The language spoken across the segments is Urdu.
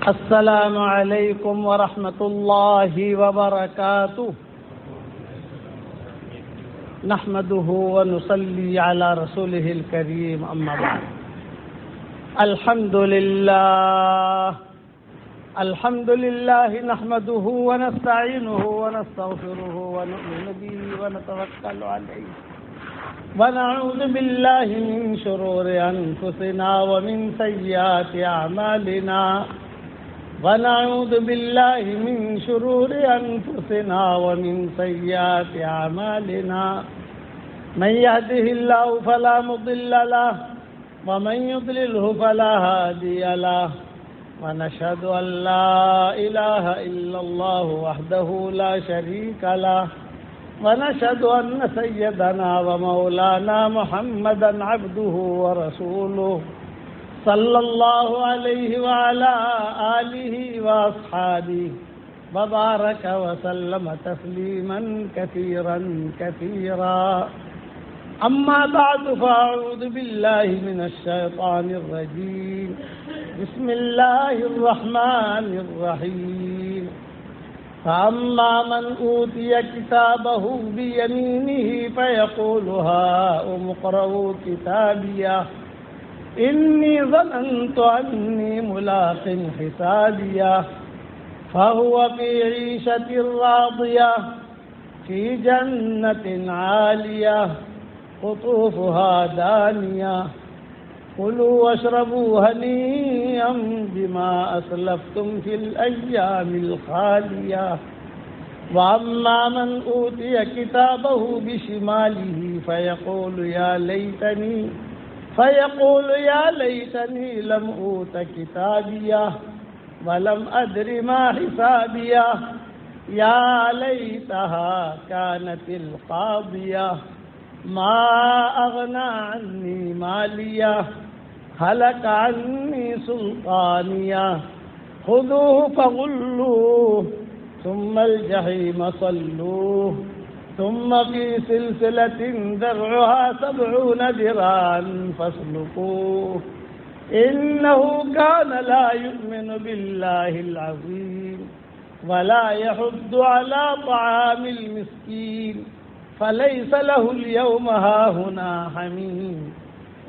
السلام علیکم ورحمۃ اللہ وبرکاتہ نحمده ونصلي على رسوله الكريم اما بعد الحمد لله نحمده ونستعينه ونستغفره ونؤمن به ونتوكل عليه ونعوذ بالله من شرور أنفسنا ومن سيئات أعمالنا ونعوذ بالله من شرور أنفسنا ومن سيئات أعمالنا من يهده الله فلا مضل له ومن يضلله فلا هادي له ونشهد أن لا إله إلا الله وحده لا شريك له ونشهد أن سيدنا ومولانا محمدا عبده ورسوله صلى الله عليه وعلى آله وأصحابه وبارك وسلم تسليما كثيرا كثيرا أما بعد فأعوذ بالله من الشيطان الرجيم بسم الله الرحمن الرحيم فأما من أوتي كتابه بيمينه فيقول هاؤم اقرءوا كتابيه إني ظننت أني ملاق حسابيه فهو في عيشة راضية في جنة عالية قطوفها دانية كلوا واشربوا هنيئا بما أسلفتم في الأيام الخالية وأما من أوتي كتابه بشماله فيقول يا ليتني لم أوت كتابيه ولم أدر ما حسابيه يا ليتها كانت القاضية ما أغنى عني ماليه هلك عني سلطانيه خذوه فغلوه ثم الجحيم صلوه ثم في سلسلة ذرعها 70 ذراعا فاسلكوه إنه كان لا يؤمن بالله العظيم ولا يحض على طعام المسكين فليس له اليوم هاهنا حميم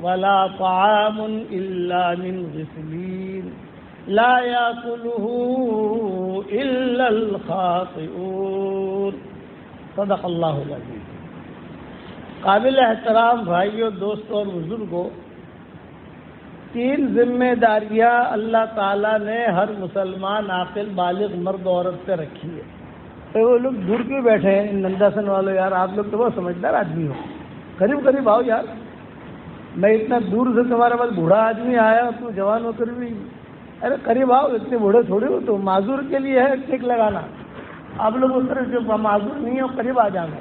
ولا طعام إلا من غسلين لا يأكله إلا الخاطئون صدق اللہ العظیم. قابل احترام بھائیوں، دوستوں اور بزرگوں، 3 ذمہ داریاں اللہ تعالیٰ نے ہر مسلمان عاقل بالغ مرد عورت سے رکھی ہے. تو وہ لوگ دور کیوں بیٹھے ہیں؟ ننداسن والوں، یار آپ لوگ تو بہت سمجھدار آدمی ہو، قریب قریب آؤ یار. میں اتنا دور سے تمہارے پاس بوڑھا آدمی آیا اور تم جوان ہو کر بھی، ارے قریب آؤ، اتنے بوڑھے تھوڑے ہو. تو معذور کے لیے ہے ٹیک لگانا. آپ لوگ اس طرح جو معذور نہیں ہو قریب آ جانا.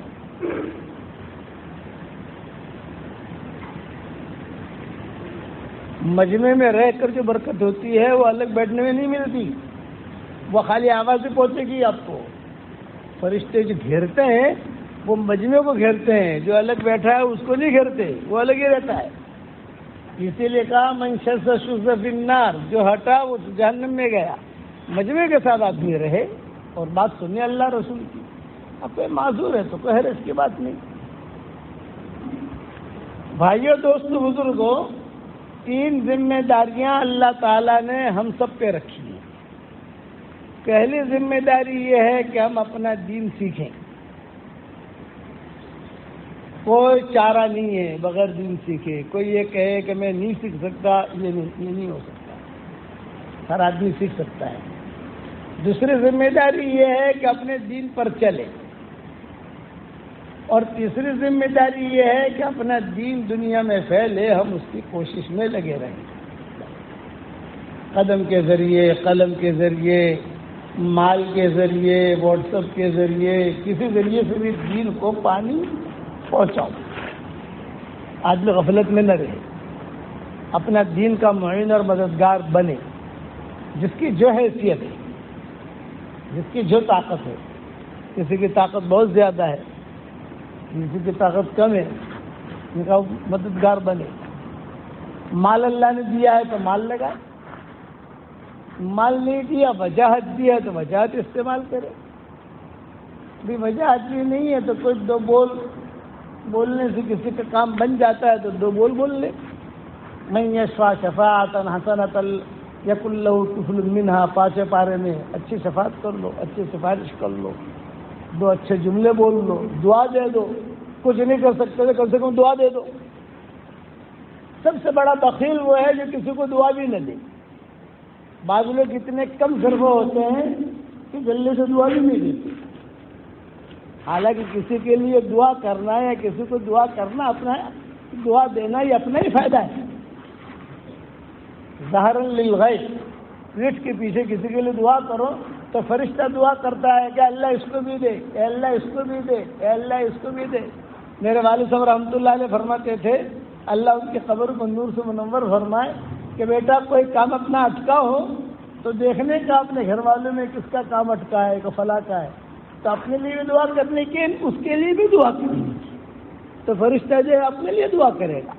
مجمع میں رہ کر جو برکت ہوتی ہے وہ الگ بیٹھنے میں نہیں ملتی، وہ خالی آواز سے پہنچے گی آپ کو. فرشتے جو گھیرتے ہیں وہ مجمع کو گھیرتے ہیں، جو الگ بیٹھا ہے اس کو نہیں گھیرتے، وہ الگ ہی رہتا ہے. اسی لیے کہا من شذ شذ فی النار، جو ہٹا وہ جہنم میں گیا. مجمع کے ساتھ آدمی رہے اور بات سنی اللہ رسول کی. اب کوئی معذور ہے تو کوئی حرج کی بات نہیں. بھائیوں، دوستوں، بزرگوں، 3 ذمہ داریاں اللہ تعالیٰ نے ہم سب پہ رکھی ہیں. پہلی ذمہ داری یہ ہے کہ ہم اپنا دین سیکھیں. کوئی چارہ نہیں ہے بغیر دین سیکھے. کوئی یہ کہے کہ میں نہیں سیکھ سکتا، یہ نہیں ہو سکتا. ہر آدمی سیکھ سکتا ہے. دوسری ذمہ داری یہ ہے کہ اپنے دین پر چلے. اور تیسری ذمہ داری یہ ہے کہ اپنا دین دنیا میں پھیلے. ہم اس کی کوشش میں لگے رہیں، قدم کے ذریعے، قلم کے ذریعے، مال کے ذریعے، واٹس ایپ کے ذریعے، کسی ذریعے سے بھی دین کو پانی پہنچاؤ. آدمی غفلت میں نہ رہے، اپنا دین کا معین اور مددگار بنے. جس کی جو حیثیت ہے، جس کی جو طاقت ہے. کسی کی طاقت بہت زیادہ ہے، کسی کی طاقت کم ہے، ان کا مددگار بنے. مال اللہ نے دیا ہے تو مال لگائے، مال نہیں دیا، وجاہت دیا تو وجاہت استعمال کرے. بھی وجاہت بھی نہیں ہے تو کچھ دو بولنے سے کسی کا کام بن جاتا ہے تو دو بول لے. من یشفع شفاعۃ حسنۃ یکن لہ کفل منہا، پانچے پارے میں اچھی شفاعت کر لو، اچھی سفارش کر لو، دو اچھے جملے بول لو، دعا دے دو. کچھ نہیں کر سکتے تو کم سے کم دعا دے دو. سب سے بڑا بخیل وہ ہے جو کسی کو دعا بھی نہ دے. بعض لوگ اتنے کم ضرور ہوتے ہیں کہ جلدی سے دعا بھی نہیں دیتے. حالانکہ کسی کے لیے دعا کرنا ہے یا کسی کو دعا کرنا اپنا دعا دینا ہی اپنا ہی فائدہ ہے. ظاہراً للغیب، پیٹھ کے پیچھے کسی کے لیے دعا کرو تو فرشتہ دعا کرتا ہے کہ اللہ اس کو بھی دے، اے اللہ اس کو بھی دے، اے اللہ اس کو بھی دے. میرے والد صاحب رحمۃ اللہ علیہ فرماتے تھے، اللہ ان کی قبر کو نور سے منور فرمائے، کہ بیٹا کوئی کام اپنا اٹکا ہو تو دیکھنے کا اپنے گھر والوں میں کس کا کام اٹکا ہے، کہ فلاں کا ہے، تو اپنے لیے بھی دعا کرنے کی، اس کے لیے بھی دعا کرنی تو فرشتہ جو ہے اپنے لیے دعا کرے گا.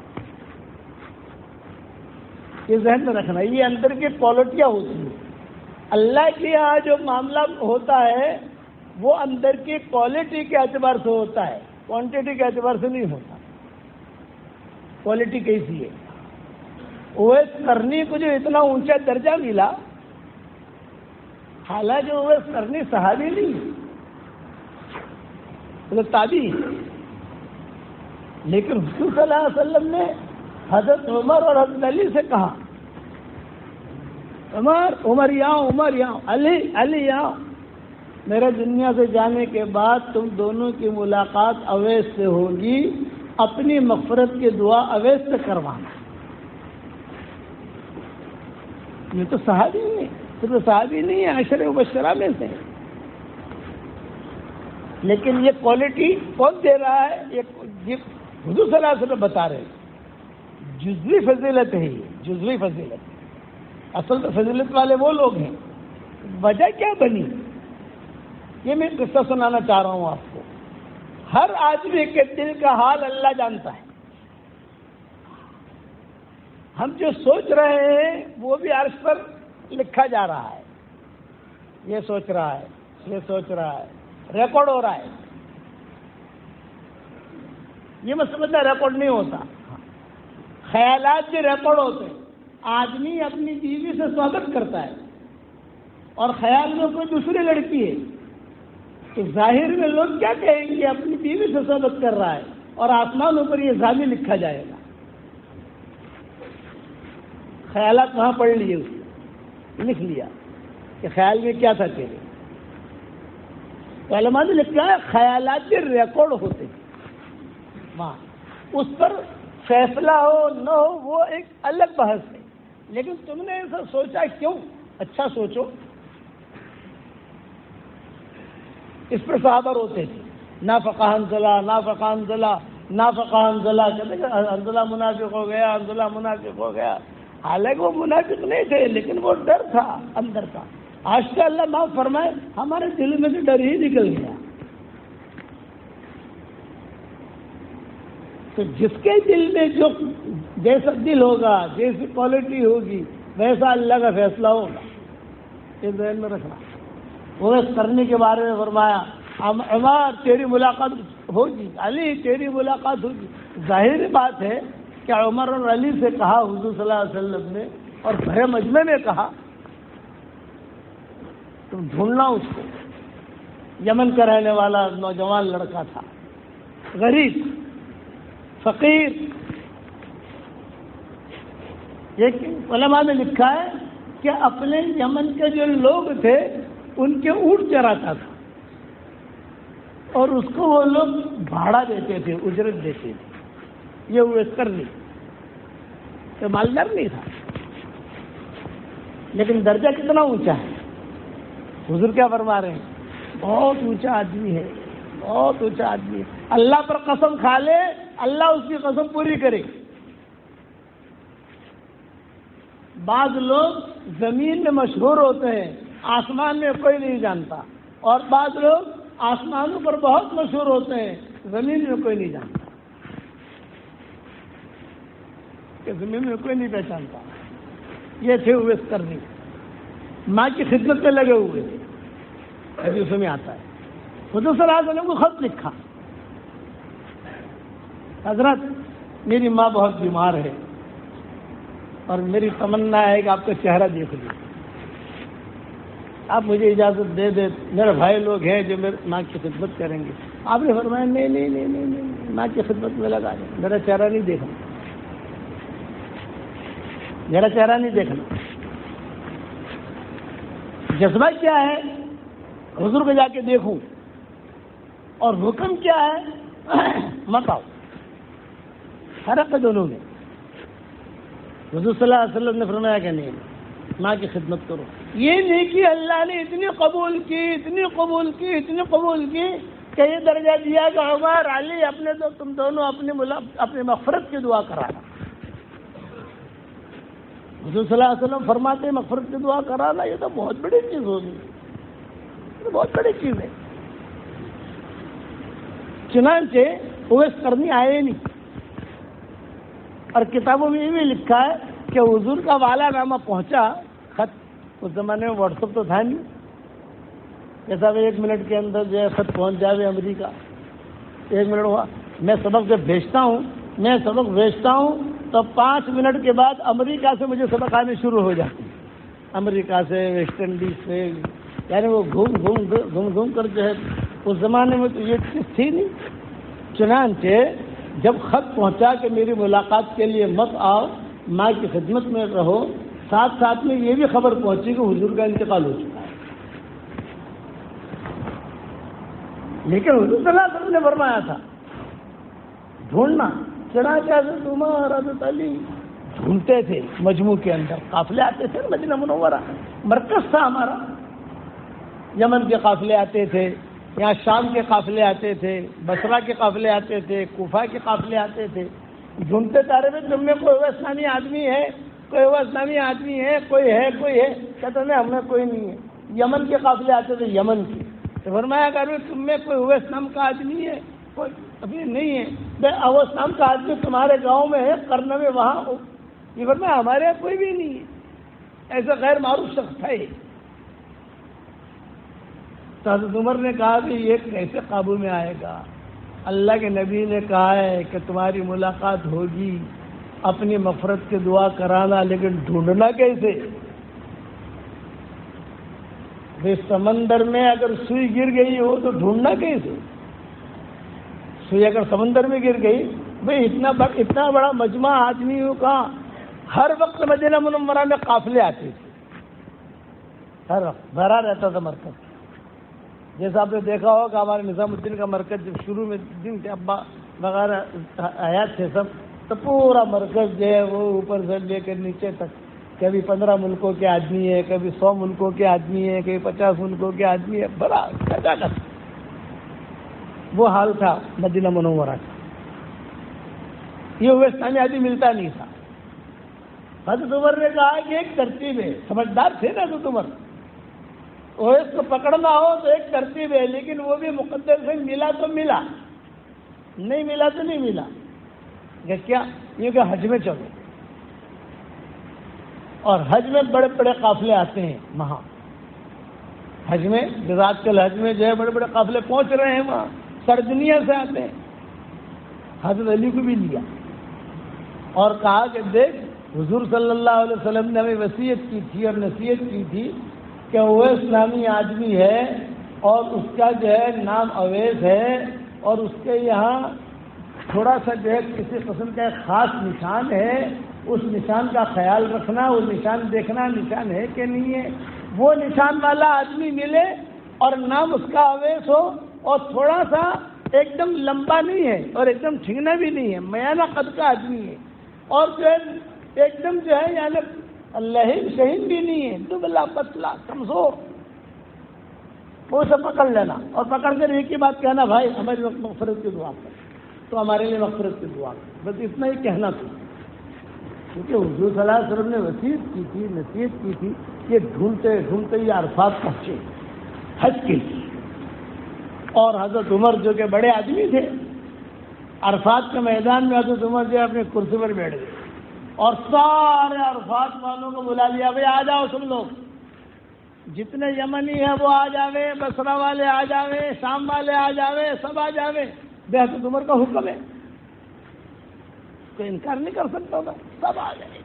یہ ذہن میں رکھنا، یہ اندر کی کوالٹیاں ہوتی ہیں. اللہ کے یہاں جو معاملہ ہوتا ہے وہ اندر کی کوالٹی کے اعتبار سے ہوتا ہے، کوانٹٹی کے اعتبار سے نہیں ہوتا. کوالٹی کیسی ہے؟ اویس کرنی کو جو اتنا اونچا درجہ ملا، حالانکہ اویس کرنی صحابی نہیں، تابعی، لیکن حضور صلی اللہ علیہ وسلم نے حضرت عمر اور حضرت علی سے کہا، عمر یاؤ، عمر یاؤ، علی یاؤ، میرے دنیا سے جانے کے بعد تم دونوں کی ملاقات اویس سے ہوگی، اپنی مغفرت کی دعا اویس سے کروانا. یہ تو صحابی نہیں، صرف صحابی نہیں ہے، عشرہ مبشرہ میں سے. لیکن یہ کوالٹی کون دے رہا ہے؟ یہ حضور صلی اللہ علیہ وسلم بتا رہے ہیں. جزوی فضیلت ہے، یہ جزوی فضیلت. اصل تو فضیلت والے وہ لوگ ہیں. وجہ کیا بنی؟ یہ میں قصہ سنانا چاہ رہا ہوں آپ کو. ہر آدمی کے دل کا حال اللہ جانتا ہے. ہم جو سوچ رہے ہیں وہ بھی عرش پر لکھا جا رہا ہے. یہ سوچ رہا ہے، یہ سوچ رہا ہے، ریکارڈ ہو رہا ہے. یہ میں سمجھتا ریکارڈ نہیں ہوتا، خیالات کے ریکارڈ ہوتے ہیں. آدمی اپنی بیوی سے سوگت کرتا ہے اور خیال میں کوئی دوسری لڑکی ہے تو ظاہر میں لوگ کیا کہیں گے؟ اپنی بیوی سے سوگت کر رہا ہے، اور آسمانوں پر یہ زانی لکھا جائے گا. خیالات کہاں پڑھ لیے؟ اس نے لکھ لیا کہ خیال میں کیا تھا تیرے. علماء نے لکھا ہے خیالات کے ریکارڈ ہوتے ہیں وہاں، اس پر فیصلہ ہو نہ ہو وہ ایک الگ بحث ہے. لیکن تم نے ایسا سوچا کیوں؟ اچھا سوچو. اس پر صحابہ روتے تھے، نافقہ حنظلہ، نافقہ حنظلہ، نافقہ حنظلہ، کہتے کہ حنظلہ منافق ہو گیا، حنظلہ منافق ہو گیا. حالانکہ وہ منافق نہیں تھے، لیکن وہ ڈر تھا اندر کا. آج کا اللہ معاف فرمائے ہمارے دل میں سے ڈر ہی نکل گیا. تو جس کے دل میں جو جیسا دل ہوگا، جیسی کوالٹی ہوگی، ویسا اللہ کا فیصلہ ہوگا. یہ ذہن میں رکھنا. وہ کرنے کے بارے میں فرمایا، عمر تیری ملاقات ہوگی، علی تیری ملاقات ہوگی. ظاہر بات ہے کہ عمر اور علی سے کہا حضور صلی اللہ علیہ وسلم نے، اور بھرے مجمع میں کہا. تم ڈھونڈنا اس کو. یمن کا رہنے والا نوجوان لڑکا تھا، غریب، فقیر. لیکن علماء نے لکھا ہے کہ اپنے یمن کے جو لوگ تھے ان کے اونٹ چراتا تھا، اور اس کو وہ لوگ بھاڑا دیتے تھے، اجرت دیتے تھے. یہ وہ کرنی تو مالدار نہیں تھا، لیکن درجہ کتنا اونچا ہے. حضور کیا فرما رہے ہیں؟ بہت اونچا آدمی ہے، بہت اونچا آدمی ہے. اللہ پر قسم کھا لے، اللہ اس کی قسم پوری کرے. بعض لوگ زمین میں مشہور ہوتے ہیں، آسمان میں کوئی نہیں جانتا، اور بعض لوگ آسمانوں پر بہت مشہور ہوتے ہیں، زمین میں کوئی نہیں جانتا، کہ زمین میں کوئی نہیں پہچانتا. یہ تھے اویس کرنی. ماں کی خدمت میں لگے ہوئے تھے. حدیث میں آتا ہے حضور صلی اللہ علیہ وسلم کو خط لکھا, حضرت میری ماں بہت بیمار ہے اور میری تمنا ہے کہ آپ کا چہرہ دیکھ لوں, آپ مجھے اجازت دے دیں, میرے بھائی لوگ ہیں جو میری ماں کی خدمت کریں گے. آپ نے فرمایا نہیں نہیں نہیں نہیں نہیں, ماں کی خدمت میں لگا دیں, میرا چہرہ نہیں دیکھنا, میرا چہرہ نہیں دیکھنا. جذبہ کیا ہے, حضور کو جا کے دیکھوں, اور حکم کیا ہے, مت آؤ. فرق ہے دونوں میں. حضور صلی اللہ علیہ وسلم نے فرمایا کہ نہیں, ماں کی خدمت کرو. یہ نہیں کہ اللہ نے اتنی قبول کی اتنی قبول کی اتنی قبول کی کہ یہ درجہ دیا کہ عمر علی اپنے تو تم دونوں اپنی مغفرت کی دعا کرانا. حضور صلی اللہ علیہ وسلم فرماتے ہیں مغفرت کی دعا کرانا یہ تو بہت بڑی چیز ہوگی, بہت بڑی چیز ہے. چنانچہ اویس کرنی آئے نہیں, اور کتابوں میں یہ بھی لکھا ہے کہ حضور کا والا نامہ پہنچا, خط اس زمانے میں واٹس ایپ تو تھا نہیں, جیسا 1 منٹ کے اندر جو ہے خط پہنچ جائے امریکہ, 1 منٹ ہوا, میں سبق جب بھیجتا ہوں تو 5 منٹ کے بعد امریکہ سے مجھے سبق آنے شروع ہو جاتے ہیں, امریکہ سے, ویسٹ انڈیز سے, یعنی وہ گھوم کر جو ہے. اس زمانے میں تو یہ چیز تھی نہیں. چنانچہ جب خط پہنچا کہ میری ملاقات کے لیے مت آؤ, ماں کی خدمت میں رہو, ساتھ ساتھ میں یہ بھی خبر پہنچی کہ حضور کا انتقال ہو چکا ہے. لیکن حضور صلی اللہ علیہ وسلم نے فرمایا تھا ڈھونڈنا. چنانچہ حضرت عمر, حضرت علی ڈھونڈتے تھے مجموع کے اندر. قافلے آتے تھے مدینہ منورہ, مرکز تھا ہمارا. یمن کے قافلے آتے تھے, یہاں شام کے قافلے آتے تھے, بصرہ کے قافلے آتے تھے, کوفہ کے قافلے آتے تھے. ڈھونڈتے تارے میں تم میں کوئی اسلامی آدمی ہے, کوئی اسلامی آدمی ہے, کوئی ہے کہتے ہیں ہم میں کوئی نہیں ہے. یمن کے قافلے آتے تھے, یمن کے. تو فرمایا کہ تم میں کوئی اویس نام کا آدمی ہے, کوئی ابھی نہیں ہے. اویس نام کا آدمی تمہارے گاؤں میں ہے, کرنا میں وہاں. یہ فرمایا ہمارے یہاں کوئی بھی نہیں ہے, ایسا غیر معروف شخص ہے. تو حضرت عمر نے کہا کہ یہ کیسے قابو میں آئے گا؟ اللہ کے نبی نے کہا ہے کہ تمہاری ملاقات ہوگی, اپنی مغفرت کی دعا کرانا, لیکن ڈھونڈنا کیسے؟ سمندر میں اگر سوئی گر گئی ہو تو ڈھونڈنا کیسے؟ سوئی اگر سمندر میں گر گئی, بھئی اتنا بڑا مجمع آدمیوں کا ہر وقت مدینہ منورہ میں قافلے آتے تھے, ہر وقت بھرا رہتا تھا مرکز. جیسا آپ نے دیکھا ہوگا ہمارے نظام الدین کا مرکز جب شروع میں دن کے ابا وغیرہ حیات تھے سب, تو پورا مرکز جو ہے وہ اوپر سے لے کر نیچے تک کبھی 15 ملکوں کے آدمی ہے, کبھی 100 ملکوں کے آدمی ہے, کبھی 50 ملکوں کے آدمی ہے, بڑا وہ حال تھا مدینہ منورہ کا. یہ ہوئے اسلامی آدمی ملتا نہیں تھا. حضرت عمر نے کہا کہ ایک ترتیب ہے, سمجھدار تھے نا حضرت عمر, اور اس کو پکڑنا ہو تو ایک ترتیب ہے, لیکن وہ بھی مقدر سے ملا تو ملا, نہیں ملا تو نہیں ملا. کہ کیا یہ کہ حج میں چلو, اور حج میں بڑے بڑے قافلے آتے ہیں وہاں. حج میں آج کل حج میں جو ہے بڑے بڑے قافلے پہنچ رہے ہیں وہاں, سردنیا سے آتے ہیں. حضرت علی کو بھی لیا اور کہا کہ دیکھ حضور صلی اللہ علیہ وسلم نے ہمیں وصیت کی تھی اور نصیحت کی تھی کہ وہ اسلامی آدمی ہے اور اس کا جو ہے نام اویس ہے, اور اس کے یہاں تھوڑا سا جو ہے کسی قسم کا ایک خاص نشان ہے, اس نشان کا خیال رکھنا, وہ نشان دیکھنا نشان ہے کہ نہیں ہے. وہ نشان والا آدمی ملے اور نام اس کا اویس ہو, اور تھوڑا سا ایک دم لمبا نہیں ہے اور ایک دم ٹھیکنا بھی نہیں ہے, میانہ قد کا آدمی ہے, اور جو ہے ایک دم جو ہے یعنی اللہ شہین بھی نہیں ہے, دبلا پتلا کمزور. وہ اسے پکڑ لینا اور پکڑ کر ایک ہی بات کہنا, بھائی ہماری مغفرت کی دعا کر, تو ہمارے لیے مغفرت کی دعا کر, بس اتنا ہی کہنا تھا. کیونکہ حضور صلی اللہ علیہ وسلم نے وصیت کی تھی, نصیحت کی تھی کہ ڈھونڈتے ڈھونڈتے یہ عرفات پہنچے حج کے لیے. اور حضرت عمر جو کہ بڑے آدمی تھے, عرفات کے میدان میں حضرت عمر جو اپنی کرسی پر بیٹھ گئے اور سارے عرفات والوں کو بلا لیا, بھائی آ جاؤ سن لوگ, جتنے یمنی ہیں وہ آ جاوے، بصرہ والے آ جاوے، شام والے آ جاوے، سب آ جاوے، بے حضرت عمر کا حکم ہے، کوئی انکار نہیں کر سکتا تھا، سب آ جائے۔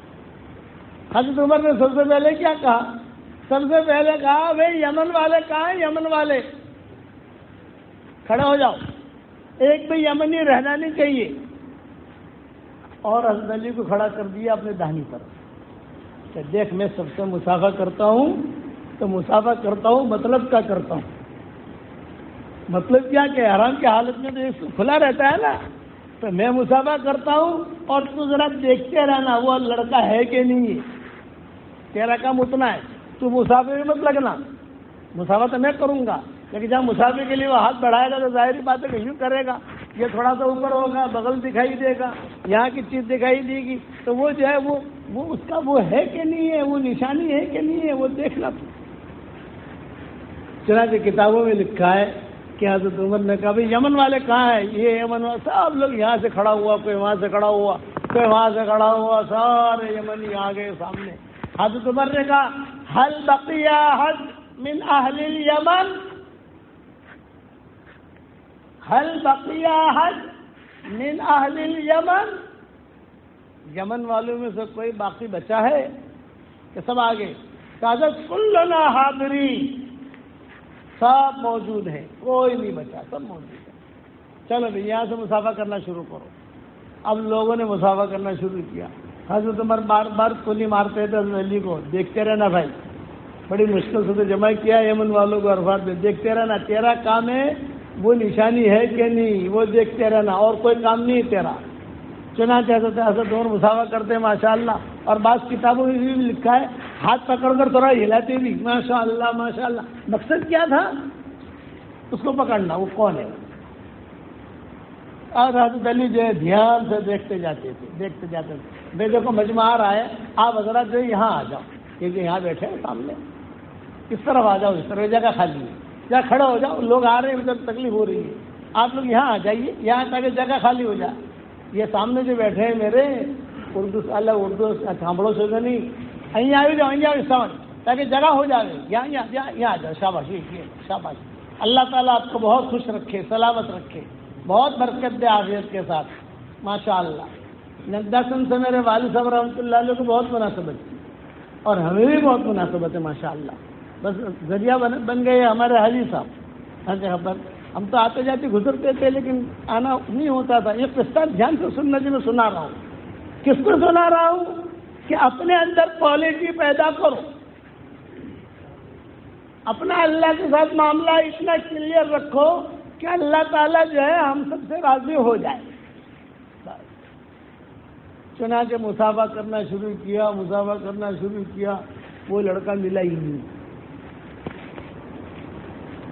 حضرت عمر نے سب سے پہلے کیا کہا؟ سب سے پہلے کہا بھائی یمن والے کہاں ہیں؟ یمن والے کھڑے ہو جاؤ، ایک بھی یمنی رہنا نہیں چاہیے۔ اور حضرت علی کو کھڑا کر دیا اپنے داہنی طرف کہ دیکھ میں سب سے مسافہ کرتا ہوں، تو مسافہ کرتا ہوں مطلب کیا کرتا ہوں؟ مطلب کیا کہ احرام کی حالت میں تو یہ کھلا رہتا ہے نا، تو میں مسافہ کرتا ہوں اور تو ذرا دیکھتے رہنا وہ لڑکا ہے کہ نہیں ہے، تیرا کام اتنا ہے، تو مسافے میں مت لگنا، مسافہ تو میں کروں گا، لیکن جب مسافے کے لیے وہ ہاتھ بڑھائے گا تو ظاہری بات ہے کہ یوں کرے گا، یہ تھوڑا سا اوپر ہوگا، بغل دکھائی دے گا، یہاں کی چیز دکھائی دے گی، تو وہ جو ہے وہ اس کا وہ ہے کہ نہیں ہے، وہ نشانی ہے کہ نہیں ہے، وہ دیکھنا۔ چنانچہ کتابوں میں لکھا ہے کہ حضرت عمر نے کہا بھائی یمن والے کہاں ہیں؟ یہ یمن والے سب لوگ یہاں سے کھڑا ہوا، کوئی وہاں سے کھڑا ہوا، کوئی وہاں سے کھڑا ہوا، سارے یمنی آ گئے سامنے۔ حضرت عمر نے کہا هل بقي احد من اهل اليمن؟ هل بقي احد من اهل اليمن؟ یمن والوں میں سے کوئی باقی بچا ہے؟ کہ سب آگے کہا کلنا حاضرین، سب موجود ہیں، کوئی نہیں بچا، سب موجود ہے۔ چلو بھائی یہاں سے مسافہ کرنا شروع کرو۔ اب لوگوں نے مسافہ کرنا شروع کیا۔ حضرت عمر بار بار کلی مارتے تھے حضرت علی کو، دیکھتے رہنا بھائی، بڑی مشکل سے تو جمع کیا یمن والوں کو عرفات میں، دیکھتے رہنا، تیرا کام ہے وہ نشانی ہے کہ نہیں، وہ دیکھتے رہنا، اور کوئی کام نہیں تیرا۔ چنانچہ حضرت عمر مسافہ کرتے ماشاءاللہ، اور بعض کتابوں میں بھی لکھا ہے ہاتھ پکڑ کر تھوڑا ہلاتے بھی، ماشاءاللہ ماشاءاللہ۔ مقصد کیا تھا؟ اس کو پکڑنا، وہ کون ہے۔ اور حضرت علی جو ہے دھیان سے دیکھتے جاتے تھے، دیکھتے جاتے تھے۔ بھائی دیکھو مجمع آ رہا ہے، آپ حضرات جو یہاں آ جاؤ، کیونکہ یہاں بیٹھے ہیں سامنے، اس طرف آ جاؤ، اس طرف جگہ خالی ہے، جہاں کھڑے ہو جاؤ، لوگ آ رہے ہیں، ادھر تکلیف ہو رہی ہے، آپ لوگ یہاں آ جائیے، یہاں تاکہ جگہ خالی ہو جائے۔ یہ سامنے جو بیٹھے ہیں میرے اردو سانبڑوں سے تو نہیں، یہیں آ جاؤ، یہیں آؤ، سمجھ تاکہ جگہ ہو جائے، یہاں آ جاؤ، شاباش، یہ شاباش۔ اللہ تعالیٰ آپ کو بہت خوش رکھے، سلامت رکھے، بہت برکت دے عافیت کے ساتھ، ماشاءاللہ۔ نگداسن سے میرے والد صاحب رحمۃ اللہ علیہ کو بہت مناسبت تھی، اور ہمیں بھی بہت مناسبت ہے ماشاءاللہ۔ بس ذریعہ بن گئے ہمارے حاجی صاحب، ہر جگہ پر ہم تو آتے جاتے گزرتے تھے، لیکن آنا نہیں ہوتا تھا۔ یہ قصہ دھیان سے سننا جو میں سنا رہا ہوں، کس کو سنا رہا ہوں؟ کہ اپنے اندر کوالٹی پیدا کرو، اپنا اللہ کے ساتھ معاملہ اتنا کلیئر رکھو کہ اللہ تعالیٰ جو ہے ہم سب سے راضی ہو جائے۔ چنانچہ مسافہ کرنا شروع کیا، مسافہ کرنا شروع کیا، وہ لڑکا ملا ہی نہیں۔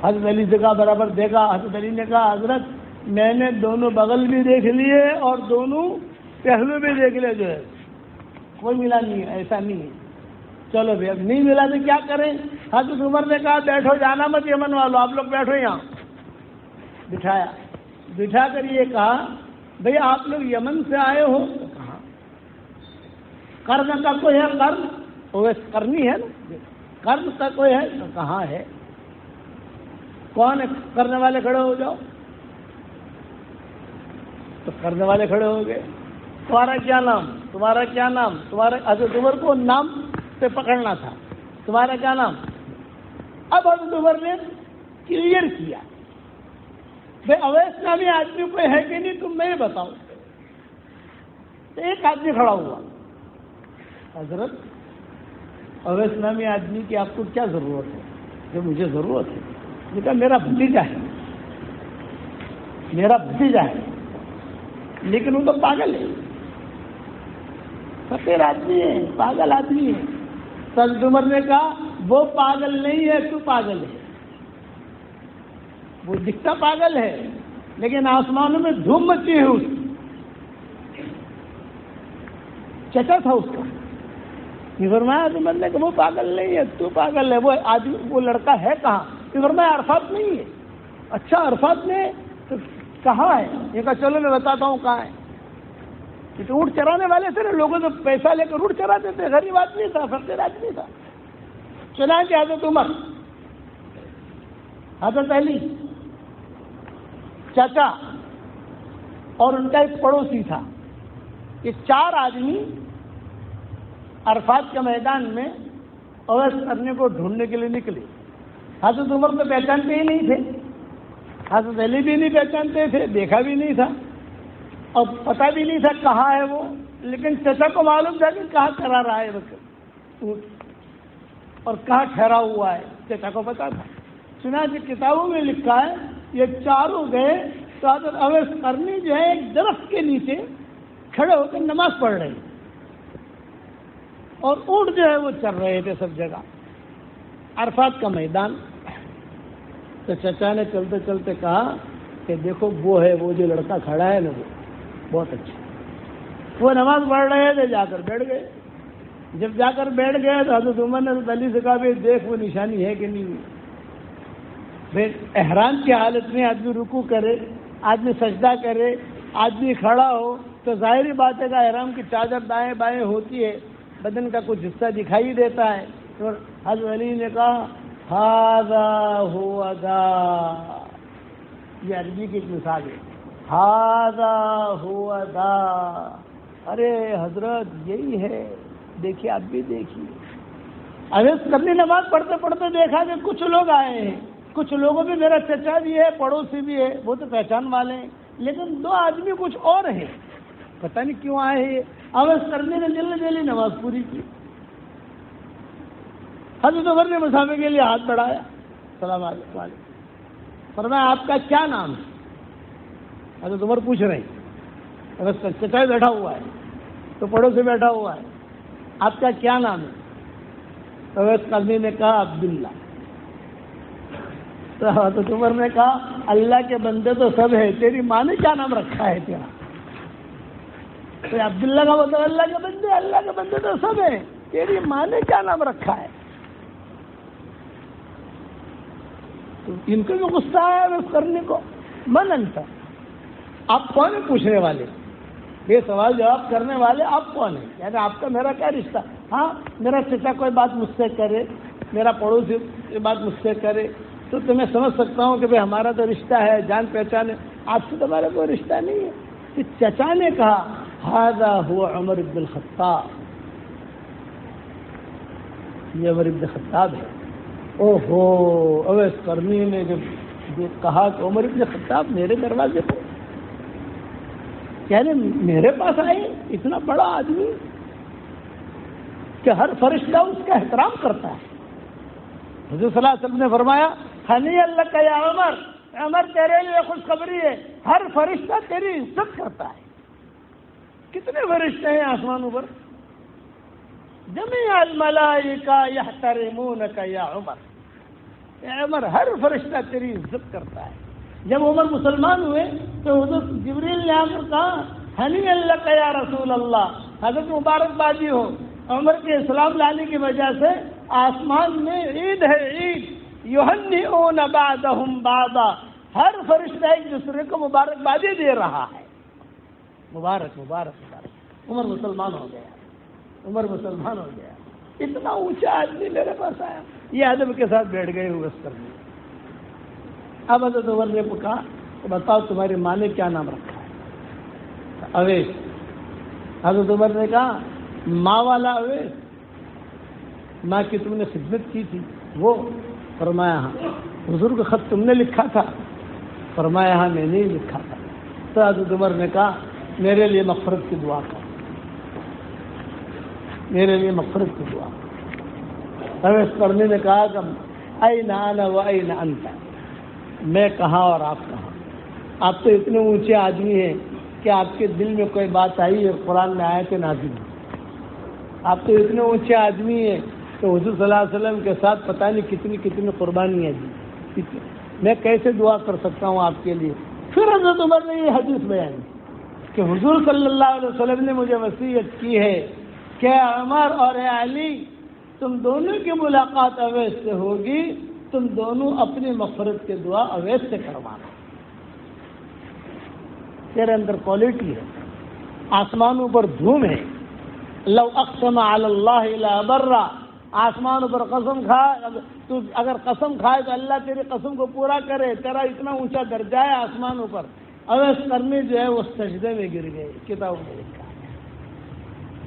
حضرت علی سے کہا برابر دیکھا، حضرت علی نے کہا حضرت میں نے دونوں بغل بھی دیکھ لیے اور دونوں پہلو بھی دیکھ لیے، جو ہے کوئی ملا نہیں ہے، ایسا نہیں ہے۔ چلو بھائی اب نہیں ملا تو کیا کریں؟ حضرت عمر نے کہا بیٹھو، جانا مت یمن والوں، آپ لوگ بیٹھو یہاں۔ بٹھایا، بٹھا کر یہ کہا بھئی آپ لوگ یمن سے آئے ہو؟ کہاں قرض کا کوئی ہے؟ قرض وہ کرنی ہے نا، قرض کا کوئی ہے؟ کہاں ہے؟ کون ہے کرنے والے؟ کھڑے ہو جاؤ۔ تو کرنے والے کھڑے ہو گئے۔ تمہارا کیا نام؟ تمہارا کیا نام؟ تمہارا حضرت عمر کو نام سے پکڑنا تھا، تمہارا کیا نام؟ اب حضرت عمر نے کلیئر کیا بھائی اویس نامی آدمی کوئی ہے کہ نہیں، تم میں بتاؤ۔ تو ایک آدمی کھڑا ہوا، حضرت اویس نامی آدمی کی آپ کو کیا ضرورت ہے؟ جو مجھے ضرورت ہے، کہا میرا بھتیجا ہے، میرا بھتیجا ہے، لیکن وہ تو پاگل ہے، فقیر آدمی ہے، پاگل آدمی ہے۔ حضرت عمر نے کہا وہ پاگل نہیں ہے، تو پاگل ہے۔ وہ دکھتا پاگل ہے لیکن آسمانوں میں دھوم مچی ہے، اس چچا تھا اس کا۔ یہ فرمایا عمر نے کہ وہ پاگل نہیں ہے، تو پاگل ہے۔ وہ آدمی، وہ لڑکا ہے کہاں؟ یہ فرمایا عرفات نہیں ہے۔ اچھا عرفات میں تو کہاں ہے؟ یہ کہا چلو میں بتاتا ہوں کہاں ہے۔ یہ تو اونٹ چرانے والے تھے نا، لوگوں سے پیسہ لے کر اونٹ چراتے تھے، غریب آدمی تھا، فقیر آدمی تھا۔ چنانچہ حضرت عمر حضرت علی، چچا اور ان کا ایک پڑوسی تھا، یہ 4 آدمی عرفات کے میدان میں اویس کرنے کو ڈھونڈنے کے لیے نکلے۔ حضرت عمر تو پہچانتے ہی نہیں تھے، حضرت علی بھی نہیں پہچانتے تھے، دیکھا بھی نہیں تھا اور پتہ بھی نہیں تھا کہاں ہے وہ، لیکن چچا کو معلوم تھا کہ کہاں کرا رہا ہے اور کہاں ٹھہرا ہوا ہے، چچا کو پتا تھا۔ چنانچہ کتابوں میں لکھا ہے یہ چاروں گئے تو حضرت اویس قرنی جو ہے ایک درخت کے نیچے کھڑے ہو کر نماز پڑھ رہے اور اونٹ جو ہے وہ چل رہے تھے سب جگہ، عرفات کا میدان۔ تو چچا نے چلتے چلتے کہا کہ دیکھو وہ ہے، وہ جو لڑکا کھڑا ہے نا وہ بہت اچھا، وہ نماز پڑھ رہے تھے، جا کر بیٹھ گئے۔ جب جا کر بیٹھ گئے تو حضرت عمر نے حضرت علی سے کہا بھی دیکھ وہ نشانی ہے کہ نہیں۔ پھر احرام کی حالت میں آدمی رکوع کرے، آدمی سجدہ کرے، آدمی کھڑا ہو تو ظاہری بات ہے کہ احرام کی چادر دائیں بائیں ہوتی ہے، بدن کا کچھ حصہ دکھائی دیتا ہے۔ تو حضرت علی نے کہا ھذا ھو ذا، یہ عربی کی ایک مثال ہے، ھذا ھو ذا، ارے حضرت یہی ہے، دیکھیے آپ بھی دیکھیے۔ اویس کرنی نماز پڑھتے پڑھتے دیکھا کہ کچھ لوگ آئے ہیں، کچھ لوگوں میں میرا چچا بھی ہے، پڑوسی بھی ہے، وہ تو پہچان والے ہیں، لیکن 2 آدمی کچھ اور ہیں، پتہ نہیں کیوں آئے ہیں۔ اویس کرنی نے جلدی نماز پوری کی۔ حضرت عمر نے مسافر کے لیے ہاتھ بڑھایا، السلام علیکم، فرمایا آپ کا کیا نام ہے؟ حضرت عمر پوچھ رہے ہیں، اویس کا چچا بیٹھا ہوا ہے تو پڑوسی بیٹھا ہوا ہے، آپ کا کیا نام ہے؟ اویس قرنی نے کہا عبداللہ۔ تو حضرت عمر نے کہا اللہ کے بندے تو سب ہے، تیری ماں نے کیا نام رکھا ہے تیرا؟ تو عبداللہ کا مطلب اللہ کے بندے تو سب ہیں، تیری ماں نے کیا نام رکھا ہے؟ تو ان کو بھی غصہ آیا اویس کرنے کو، من انت، آپ کون ہیں پوچھنے والے؟ یہ سوال جواب کرنے والے آپ کون ہیں؟ یعنی آپ کا میرا کیا رشتہ؟ ہاں میرا چچا کوئی بات مجھ سے کرے، میرا پڑوسی یہ بات مجھ سے کرے تو میں سمجھ سکتا ہوں کہ بھائی ہمارا تو رشتہ ہے، جان پہچان ہے، آپ سے تو ہمارا کوئی رشتہ نہیں ہے۔ کہ چچا نے کہا ھذا ھو عمر بن الخطاب، یہ عمر بن الخطاب ہے۔ اوہو، اویس قرنی نے جب کہا کہ عمر بن الخطاب میرے دروازے پر، یعنی میرے پاس آئے، اتنا بڑا آدمی کہ ہر فرشتہ اس کا احترام کرتا ہے۔ حضور صلی اللہ علیہ وسلم نے فرمایا ہنی اللہ کا یا عمر، عمر تیرے لیے خوشخبری ہے، ہر فرشتہ تیری عزت کرتا ہے۔ کتنے فرشتے ہیں آسمانوں پر؟ جمیع الملائکہ یحترمونک یا عمر، اے عمر ہر فرشتہ تیری عزت کرتا ہے۔ جب عمر مسلمان ہوئے تو حضرت جبریل نے آ کر کہا ہنی اللہ کا یا رسول اللہ، حضرت مبارکبادی ہو، عمر کے اسلام لانے کی وجہ سے آسمان میں عید ہے، عید، یہنئون بعضهم بعضا، ہر فرشتہ ایک دوسرے کو مبارکبادی دے رہا ہے، مبارک مبارک مبارک، عمر مسلمان ہو گیا، عمر مسلمان ہو گیا، اتنا اونچا آدمی میرے پاس آیا۔ یہ ادب کے ساتھ بیٹھ گئے ہوئے اس کرنے۔ اب حضرت عمر نے کہا کہ بتاؤ تمہاری ماں نے کیا نام رکھا ہے؟ اویس۔ حضرت عمر نے کہا ماں والا اویس، ماں کی تم نے خدمت کی تھی وہ؟ فرمایا ہاں۔ حضور کا خط تم نے لکھا تھا؟ فرمایا ہاں میں نے ہی لکھا تھا۔ تو حضرت عمر نے کہا میرے لیے مغفرت کی دعا کر، میرے لیے مغفرت کی دعا کر۔ اویس قرنی نے کہا کہ این انا و این انت، میں کہاں اور آپ کہاں؟ آپ تو اتنے اونچے آدمی ہیں کہ آپ کے دل میں کوئی بات آئی ہے قرآن میں آیت نازل ہوئی، آپ تو اتنے اونچے آدمی ہیں تو حضور صلی اللہ علیہ وسلم کے ساتھ پتہ نہیں کتنی کتنی قربانیاں دی، میں کیسے دعا کر سکتا ہوں آپ کے لیے؟ پھر حضرت عمر نے یہ حدیث بیان کہ حضور صلی اللہ علیہ وسلم نے مجھے وصیت کی ہے کہ عمر اور اے علی تم دونوں کی ملاقات اویس سے ہوگی، تم دونوں اپنی مغفرت کے دعا اویس سے کروانا۔ تیرے اندر کوالٹی ہے، آسمانوں پر دھوم ہے، لو اقسم علی اللہ لابرہ، آسمانوں پر قسم کھا، تو اگر قسم کھائے تو اللہ تیری قسم کو پورا کرے، تیرا اتنا اونچا درجہ ہے آسمانوں پر۔ اویس قرنی جو ہے وہ سجدے میں گر گئے، کتابوں میں لکھا ہے،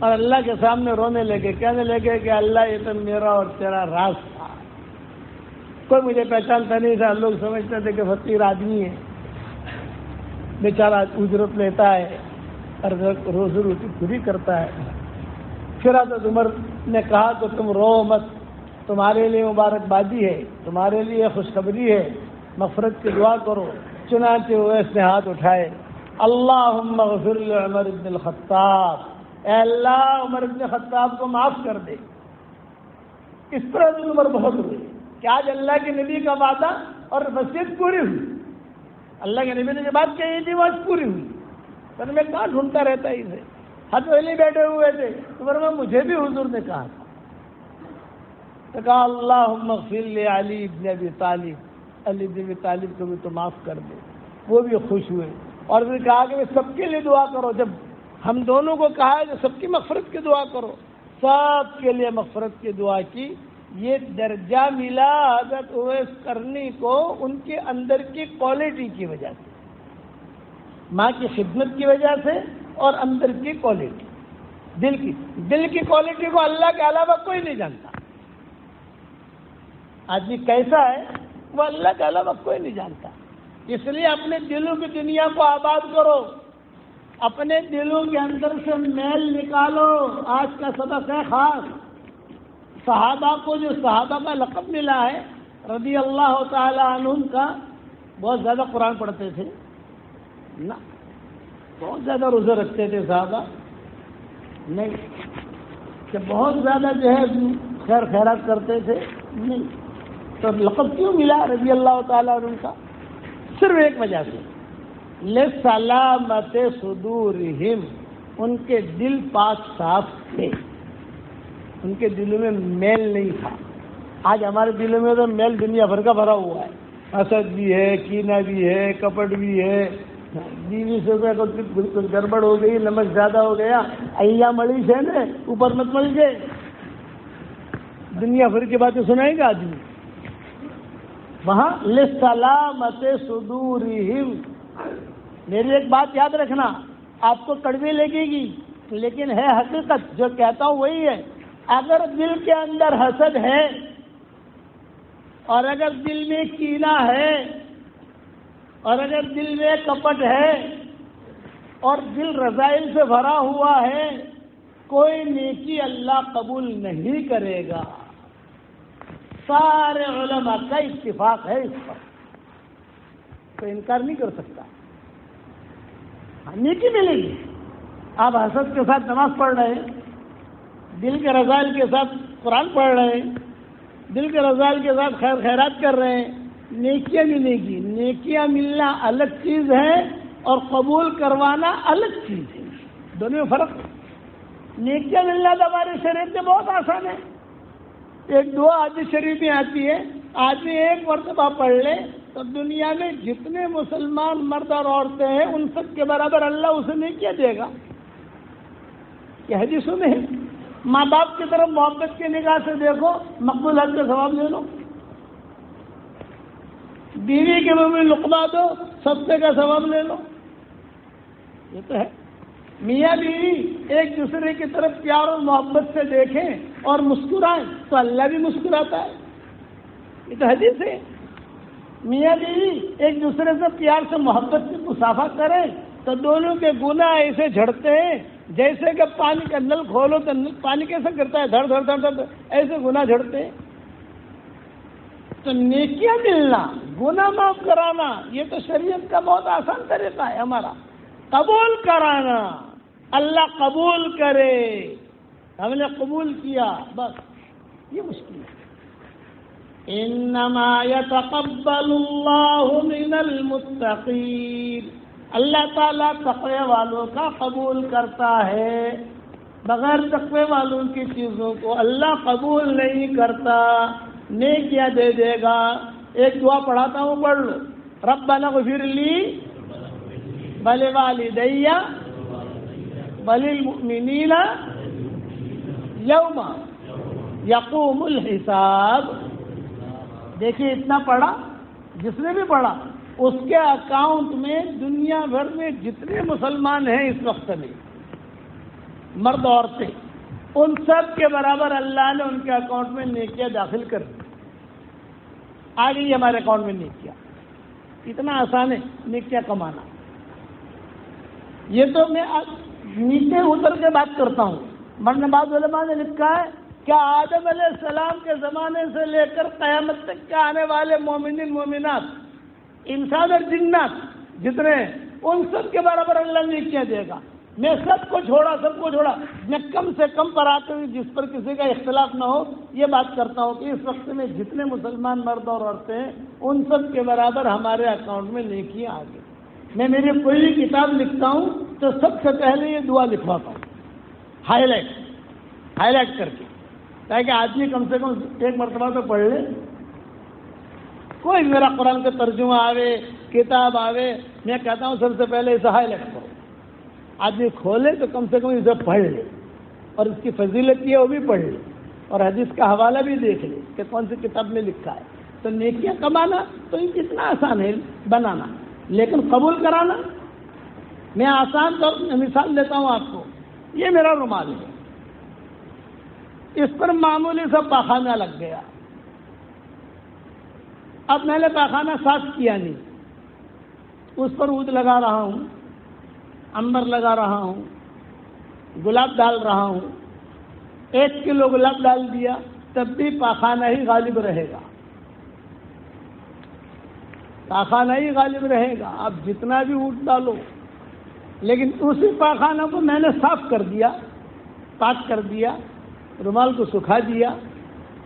اور اللہ کے سامنے رونے لگے، کہنے لگے کہ اللہ یہ تو میرا اور تیرا راز تھا، کوئی مجھے پہچانتا نہیں تھا، لوگ سمجھتے تھے کہ فقیر آدمی ہے، بیچارہ اجرت لیتا ہے اور روزی روٹی پوری کرتا ہے۔ پھر حضرت عمر نے کہا کہ تم رو مت، تمہارے لیے مبارکبادی ہے، تمہارے لیے خوشخبری ہے، مغفرت کی دعا کرو۔ چنانچہ اویس نے ہاتھ اٹھائے، اللہم اغفر لعمر بن الخطاب، اے اللہ عمر بن خطاب کو معاف کر دے۔ اس پر حضرت عمر بہت ہوئے کہ آج اللہ کے نبی کا وعدہ اور وصیت پوری ہوئی، اللہ کے نبی نے جو بات کہی تھی وہ آج پوری ہوئی، پر میں کہاں ڈھونڈتا رہتا اسے۔ حضرت علی بیٹھے ہوئے تھے تو فرمایا مجھے بھی حضور نے کہا تھا، تو کہا اللہم اغفر لعلی بن ابی طالب، علی بن ابی طالب کو بھی تو معاف کر دے۔ وہ بھی خوش ہوئے اور پھر کہا کہ سب کے لیے دعا کرو، جب ہم دونوں کو کہا ہے کہ سب کی مغفرت کی دعا کرو، سب کے لیے مغفرت کی دعا کی۔ یہ درجہ ملا حضرت اویس قرنی کو ان کے اندر کی کوالٹی کی وجہ سے، ماں کی خدمت کی وجہ سے اور اندر کی کوالٹی، دل کی کوالٹی کو اللہ کے علاوہ کوئی نہیں جانتا۔ آدمی کیسا ہے وہ اللہ کے علاوہ کوئی نہیں جانتا، اس لیے اپنے دلوں کی دنیا کو آباد کرو، اپنے دلوں کے اندر سے میل نکالو۔ آج کا سبق ہے خاص، صحابہ کو جو صحابہ کا لقب ملا ہے رضی اللہ تعالی عنہم کا، بہت زیادہ قرآن پڑھتے تھے نا، بہت زیادہ روزے رکھتے تھے صحابہ نہیں، کہ بہت زیادہ جو ہے خیر خیرات کرتے تھے نہیں، تو لقب کیوں ملا رضی اللہ تعالی عنہ کا؟ صرف ایک وجہ سے، لسلامت صدورہم، ان کے دل پاک صاف تھے، ان کے دلوں میں میل نہیں تھا۔ آج ہمارے دلوں میں تو میل دنیا بھر کا بھرا ہوا ہے، حسد بھی ہے، کینہ بھی ہے، کپٹ بھی ہے، بیوی سے کچھ گڑبڑ ہو گئی، نمک زیادہ ہو گیا، ایا مڑی سے نا اوپر مت مل گئے، دنیا بھر کی باتیں سنائے گا آدمی۔ وہاں لسلامت صدورہم، میری ایک بات یاد رکھنا، آپ کو کڑوی لگے گی لیکن ہے حقیقت، جو کہتا ہوں وہی ہے۔ اگر دل کے اندر حسد ہے اور اگر دل میں کینہ ہے اور اگر دل میں کپٹ ہے اور دل رذائل سے بھرا ہوا ہے، کوئی نیکی اللہ قبول نہیں کرے گا۔ سارے علماء کا اتفاق ہے اس پر، کوئی انکار نہیں کر سکتا، نیکی ملے گی۔ آپ حسد کے ساتھ نماز پڑھ رہے ہیں، دل کے رذائل کے ساتھ قرآن پڑھ رہے ہیں، دل کے رذائل کے ساتھ خیر خیرات کر رہے ہیں، نیکیاں ملے گی۔ نیکیاں ملنا الگ چیز ہے اور قبول کروانا الگ چیز ہے، دونوں میں فرق ہے۔ نیکیاں ملنا تو ہمارے شریعت میں بہت آسان ہے، ایک دعا حدیث شریف میں آتی ہے، آدمی ایک مرتبہ پڑھ لے تو دنیا میں جتنے مسلمان مرد اور عورتیں ہیں ان سب کے برابر اللہ اسے نیکیاں دے گا۔ یہ حدیثوں میں ہے۔ ماں باپ کی طرف محبت کی نگاہ سے دیکھو، مقبول حج کا ثواب لے لو، بیوی کے منہ میں لقمہ دو، صدقے کا ثواب لے لو، یہ تو ہے۔ میاں بیوی ایک دوسرے کی طرف پیار اور محبت سے دیکھیں اور مسکرائیں تو اللہ بھی مسکراتا ہے، یہ تو حدیث ہے۔ میاں بیوی ایک دوسرے سے پیار سے محبت سے مصافحہ کریں تو دونوں کے گناہ ایسے جھڑتے ہیں جیسے کہ پانی کا نل کھولو تو پانی کیسے گرتا ہے، دھڑ دھڑ دھڑ دھڑ، ایسے گناہ جھڑتے ہیں۔ تو نیکیاں ملنا، گناہ معاف کرانا، یہ تو شریعت کا بہت آسان طریقہ ہے ہمارا۔ قبول کرانا، اللہ قبول کرے، ہم نے قبول کیا، بس یہ مشکل ہے۔ انما يتقبل الله من المتقین، اللہ تعالیٰ تقوی والوں کا قبول کرتا ہے، بغیر تقوی والوں کی چیزوں کو اللہ قبول نہیں کرتا۔ نیکیاں دے دے گا۔ ایک دعا پڑھاتا ہوں، پڑھ لو، ربنا اغفر لی ولوالدی وللمؤمنین یوم یقوم الحساب. دیکھیے اتنا پڑھا، جس نے بھی پڑھا اس کے اکاؤنٹ میں دنیا بھر میں جتنے مسلمان ہیں اس وقت میں، مرد عورتیں، ان سب کے برابر اللہ نے ان کے اکاؤنٹ میں نیکیاں داخل کر دی. آ گئی ہمارے اکاؤنٹ میں نیکیاں. اتنا آسان ہے نیکیاں کمانا. یہ تو میں نیچے اتر کے بات کرتا ہوں، ورنہ بعض علماء نے لکھا ہے کیا آدم علیہ السلام کے زمانے سے لے کر قیامت تک کے آنے والے مومنین مومنات، انسان اور جنات جتنے، ان سب کے برابر اللہ نیکیاں دے گا. میں سب کو چھوڑا، میں کم سے کم پر آتے ہوئے جس پر کسی کا اختلاف نہ ہو یہ بات کرتا ہوں کہ اس وقت میں جتنے مسلمان مرد اور عورتیں ہیں ان سب کے برابر ہمارے اکاؤنٹ میں نیکیاں آ گئی. میں میری کوئی بھی کتاب لکھتا ہوں تو سب سے پہلے یہ دعا لکھواتا ہوں، ہائی لائٹ کر کے، تاکہ آدمی کم سے کم ایک مرتبہ تو پڑھ لے. کوئی میرا قرآن کا ترجمہ آوے، کتاب آوے، میں کہتا ہوں سب سے پہلے اسے ہائی لائٹ کرو. آدمی کھولے تو کم سے کم اسے پڑھ لے، اور اس کی فضیلت یہ وہ بھی پڑھ لے، اور حدیث کا حوالہ بھی دیکھ لے کہ کون سی کتاب میں لکھا ہے. تو نیکیاں کمانا تو یہ کتنا آسان ہے بنانا، لیکن قبول کرانا. میں آسان طور مثال دیتا ہوں آپ کو. یہ میرا رومال ہے، اس پر معمولی سا پاخانہ لگ گیا. اب میں نے پاخانہ صاف کیا نہیں، اس پر عود لگا رہا ہوں، عنبر لگا رہا ہوں، گلاب ڈال رہا ہوں. 1 کلو گلاب ڈال دیا تب بھی پاخانہ ہی غالب رہے گا، پاخانہ ہی غالب رہے گا. آپ جتنا بھی عود ڈالو، لیکن اسی پاخانہ کو میں نے صاف کر دیا، پاک کر دیا، رومال کو سکھا دیا،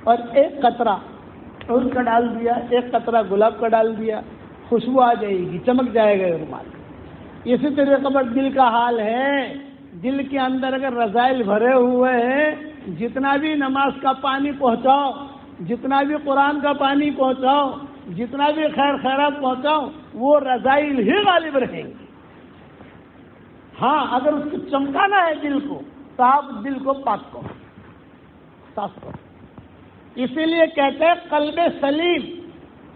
اور 1 قطرہ عود کا ڈال دیا، 1 قطرہ گلاب کا ڈال دیا، خوشبو آ جائے گی، چمک جائے گا یہ رومال. اسی طریقے پر دل کا حال ہے. دل کے اندر اگر رذائل بھرے ہوئے ہیں، جتنا بھی نماز کا پانی پہنچاؤ، جتنا بھی قرآن کا پانی پہنچاؤ، جتنا بھی خیر خیرات پہنچاؤ، وہ رذائل ہی غالب رہیں گے. ہاں اگر اس کو چمکانا ہے دل کو تو آپ دل کو پاک کرو، صاف کرو. اسی لیے کہتے ہیں قلب سلیم.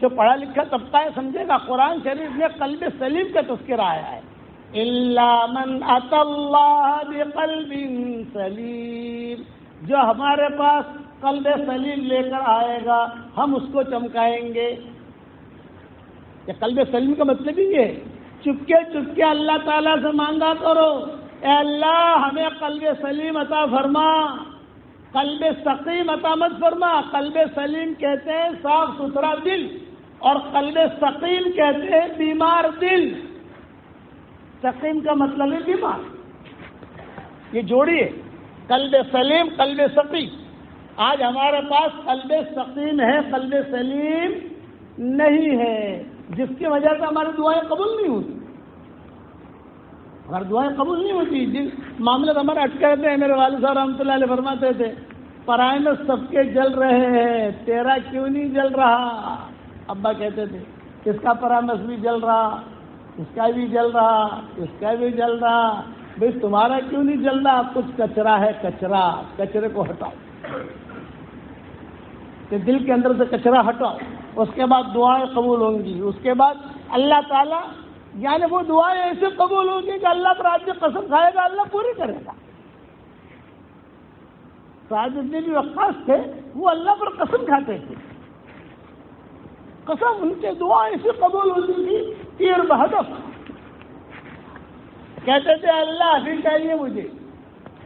جو پڑھا لکھا طبقہ ہے سمجھے گا، قرآن شریف میں قلب سلیم کا تذکرہ آیا ہے. الا من اتى الله بقلب سلیم. جو ہمارے پاس قلب سلیم لے کر آئے گا ہم اس کو چمکائیں گے. یہ قلب سلیم کا مطلب ہی ہے چپکے اللہ تعالیٰ سے مانگا کرو، اے اللہ ہمیں قلب سلیم عطا فرما، قلب سقیم عطا مت فرما. قلب سلیم کہتے ہیں صاف ستھرا دل، اور قلب سقیم کہتے ہیں بیمار دل. سقیم کا مطلب ہے بیمار. یہ جوڑی ہے، قلب سلیم قلب سقیم. آج ہمارے پاس قلب سقیم ہے، قلب سلیم نہیں ہے، جس کی وجہ سے ہماری دعائیں قبول نہیں ہوتی. ہماری دعائیں قبول نہیں ہوتی. جن معاملے ہمارے اٹکے رہتے ہیں. میرے والد صاحب رحمۃ اللہ علیہ فرماتے تھے پرائے میں سب کے جل رہے ہیں، تیرا کیوں نہیں جل رہا؟ ابا کہتے تھے اس کا پرامس بھی جل رہا، اس کا بھی جل رہا، اس کا بھی جل رہا، بھائی تمہارا کیوں نہیں جل رہا؟ کچھ کچرا ہے، کچرے کو ہٹاؤ، کہ دل کے اندر سے کچرا ہٹاؤ، اس کے بعد دعائیں قبول ہوں گی. اس کے بعد اللہ تعالیٰ یعنی وہ دعائیں ایسے قبول ہوں گی کہ اللہ پر آدمی قسم کھائے گا اللہ پوری کرے گا. سعد بن ابی وقاص تھے، وہ اللہ پر قسم کھاتے تھے، قسم ان کے دعائیں ایسے قبول ہوتی تھی تیر بہدف. کہتے تھے اللہ ابھی چاہیے مجھے،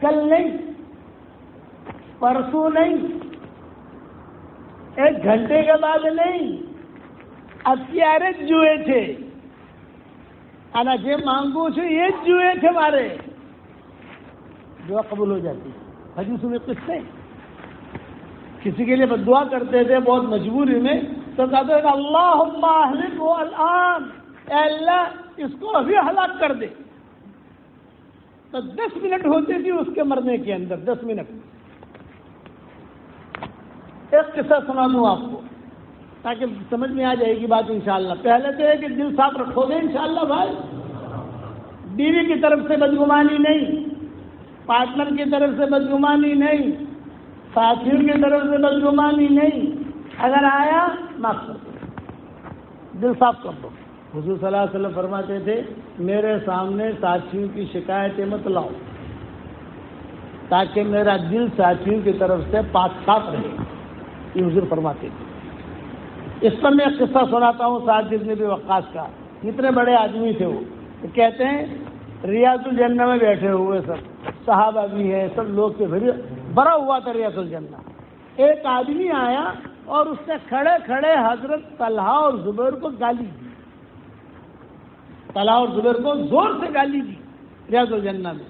کل نہیں، پرسوں نہیں، 1 گھنٹے کے بعد نہیں. اب پیارے جوئے تھے انا جے مانگو چھو یہ جوئے تھے مارے. دعا قبول ہو جاتی. حدیث میں قصے کسی کے لیے دعا کرتے تھے بہت مجبوری میں، تو کہتے ہیں اللہم اہلکہ الان، اے اللہ اس کو ابھی ہلاک کر دے. تو 10 منٹ ہوتی تھی اس کے مرنے کے اندر، 10 منٹ. ایک قصہ سنا دوں آپ کو تاکہ سمجھ میں آ جائے گی بات انشاءاللہ. پہلے تو ہے کہ دل صاف رکھو گے انشاءاللہ بھائی. بیوی کی طرف سے بدگمانی نہیں، پارٹنر کی طرف سے بدگمانی نہیں، ساتھیوں کی طرف سے بدگمانی نہیں، اگر آیا معاف کر دو، دل صاف کر دو۔ حضور صلی اللہ علیہ وسلم فرماتے تھے میرے سامنے ساتھیوں کی شکایتیں مت لاؤ تاکہ میرا دل ساتھیوں کی طرف سے پاک صاف رہے، یہ حضور فرماتے تھے۔ اس پر میں ایک قصہ سناتا ہوں سعد بن ابی وقاص کا۔ کتنے بڑے آدمی تھے وہ، کہتے ہیں ریاض الجنہ میں بیٹھے ہوئے سب صحابہ بھی ہیں، سب لوگ کے بھرا ہوا تھا ریاض الجنہ۔ ایک آدمی آیا اور اس نے کھڑے کھڑے حضرت طلحہ اور زبیر کو گالی دی، طلحہ اور زبیر کو زور سے گالی دی ریاض الجنہ میں،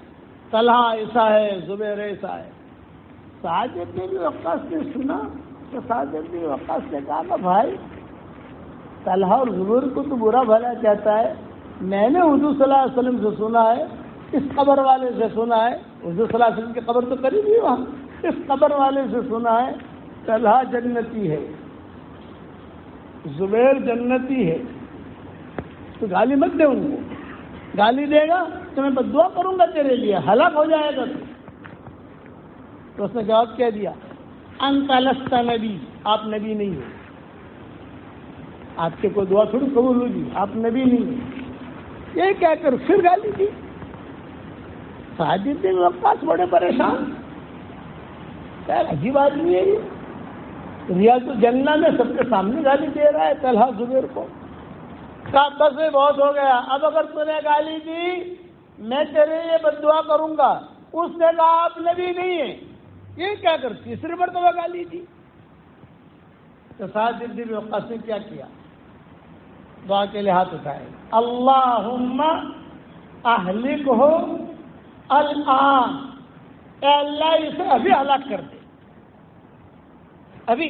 طلحہ ایسا ہے، زبیر ایسا ہے۔ سعد بن ابی وقاص نے سنا تو سعد بن ابی وقاص نے کہا کہ بھائی طلحہ اور زبیر کو تو برا بھلا کہتا ہے، میں نے حضور صلی اللہ علیہ وسلم سے سنا ہے، اس قبر والے سے سنا ہے، حضور صلی اللہ علیہ وسلم کی قبر تو قریب ہی وہاں، اس قبر والے سے سنا ہے طلحہ جنتی ہے، زبیر جنتی ہے، تو گالی مت دے ان کو، گالی دے گا تو میں بددعا کروں گا تیرے لیے، ہلاک ہو جائے گا تو اس نے جواب کہہ دیا انت لست نبی، آپ نبی نہیں ہو، آپ کے کوئی دعا تھوڑی قبول ہوگی، آپ نبی نہیں ہو، یہ کہہ کر پھر گالی دی۔ سعد بن وقاص بڑے پریشان، عجیب آدمی ہے یہ، ریاض الجنہ میں سب کے سامنے گالی دے رہا ہے طلحہ زبیر کو۔ کہا بس بہت ہو گیا، اب اگر تو نے گالی دی میں تیرے لیے بددعا کروں گا۔ اس نے کہا آپ نبی نہیں ہیں، یہ کیا کر تیسری مرتبہ گالی دی۔ تو سعد بن وقاص نے کیا کیا؟ دعا کے لیے ہاتھ اٹھائے، اللہم اہلکہ الآن، اے اللہ اسے ابھی ہلاک کر دے، ابھی۔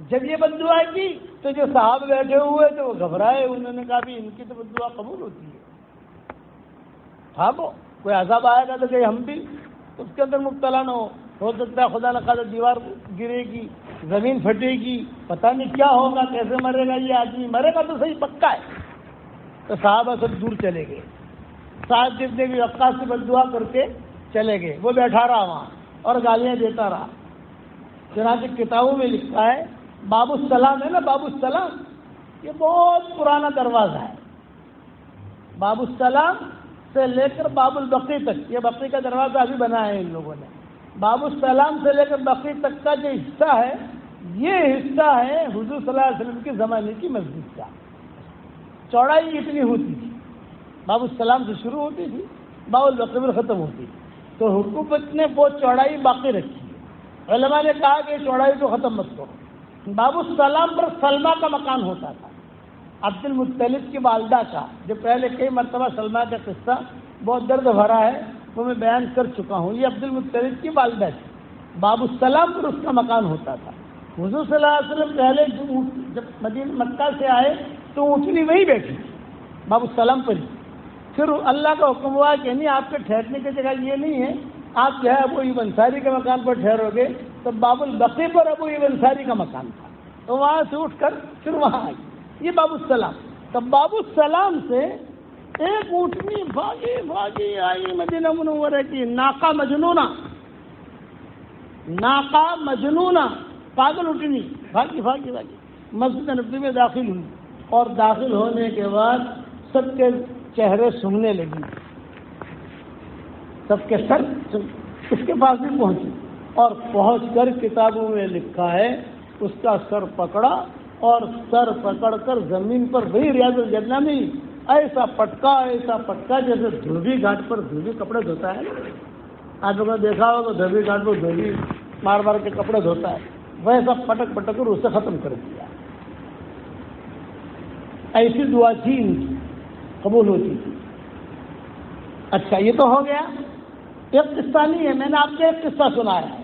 جب یہ بددعا کی تو جو صاحب بیٹھے ہوئے تھے وہ گھبرائے، انہوں نے کہا بھی ان کی تو بددعا قبول ہوتی ہے، بھاگو، کوئی عذاب آئے گا تو کہ ہم بھی اس کے اندر مبتلا نہ ہو سکتا ہے خدا نہ خواستہ دیوار گرے گی، زمین پھٹے گی، پتہ نہیں کیا ہوگا، کیسے مرے گا یہ آدمی، مرے گا تو صحیح پکا ہے۔ تو صحابہ سب دور چلے گئے، سعد بن ابی وقاص سے بددعا کر کے چلے گئے، وہ بیٹھا رہا وہاں اور گالیاں دیتا رہا۔ چنانچہ کتابوں میں لکھا ہے، باب السلام ہے نا، باب السلام یہ بہت پرانا دروازہ ہے، باب السلام سے لے کر باب البقی تک، یہ بقی کا دروازہ ابھی بنایا ہے ان لوگوں نے، باب السلام سے لے کر بقی تک کا جو حصہ ہے یہ حصہ ہے حضور صلی اللہ علیہ وسلم کے زمانے کی مسجد کا، چوڑائی اتنی ہوتی تھی، باب السلام سے شروع ہوتی تھی، باب البقی میں ختم ہوتی تھی، تو حکومت نے وہ چوڑائی باقی رکھی ہے۔ علماء نے کہا کہ چوڑائی کو ختم مت کرو۔ باب السلام پر سلمہ کا مکان ہوتا تھا، عبد المطلب کی والدہ کا، جو پہلے کئی مرتبہ سلمہ کا قصہ بہت درد بھرا ہے وہ میں بیان کر چکا ہوں، یہ عبد المطلب کی والدہ تھی، باب السلام پر اس کا مکان ہوتا تھا۔ حضور صلی اللہ علیہ وسلم پہلے جب مدینہ مکہ سے آئے تو اونٹنی وہی بیٹھی باب السلام پر ہی، پھر اللہ کا حکم ہوا کہ نہیں آپ کے ٹھہرنے کی جگہ یہ نہیں ہے، آپ جو ہے ابو ایوب انصاری کے مکان پر ٹھہرو گے، تو باب البقی پر ابو ایوب انصاری کا مکان تھا، تو وہاں سے اٹھ کر پھر وہاں آئی، یہ باب السلام۔ تو باب السلام سے ایک اونٹنی بھاگی بھاگی آئی مدینہ منورہ کی، ناقہ مجنونہ پاگل اونٹنی، بھاگی بھاگی بھاگی مسجد نبوی میں داخل ہوئی، اور داخل ہونے کے بعد سب کے چہرے سننے لگی، سب کے سر اس کے پاس بھی پہنچی، اور پہنچ کر کتابوں میں لکھا ہے اس کا سر پکڑا، اور سر پکڑ کر زمین پر وہی ریاض الجنہ میں ایسا پٹکا جیسے دھوبی گھاٹ پر دھوبی کپڑے دھوتا ہے، آپ لوگوں نے دیکھا ہو تو دھوبی گھاٹ پر دھوبی مار مار کے کپڑے دھوتا ہے، ویسا پٹک کر اسے ختم کر دیا۔ ایسی دعا تھی ان کی، قبول ہوتی تھی۔ اچھا یہ تو ہو گیا، ایک قصہ نہیں ہے، میں نے آپ کو ایک قصہ سنایا ہے،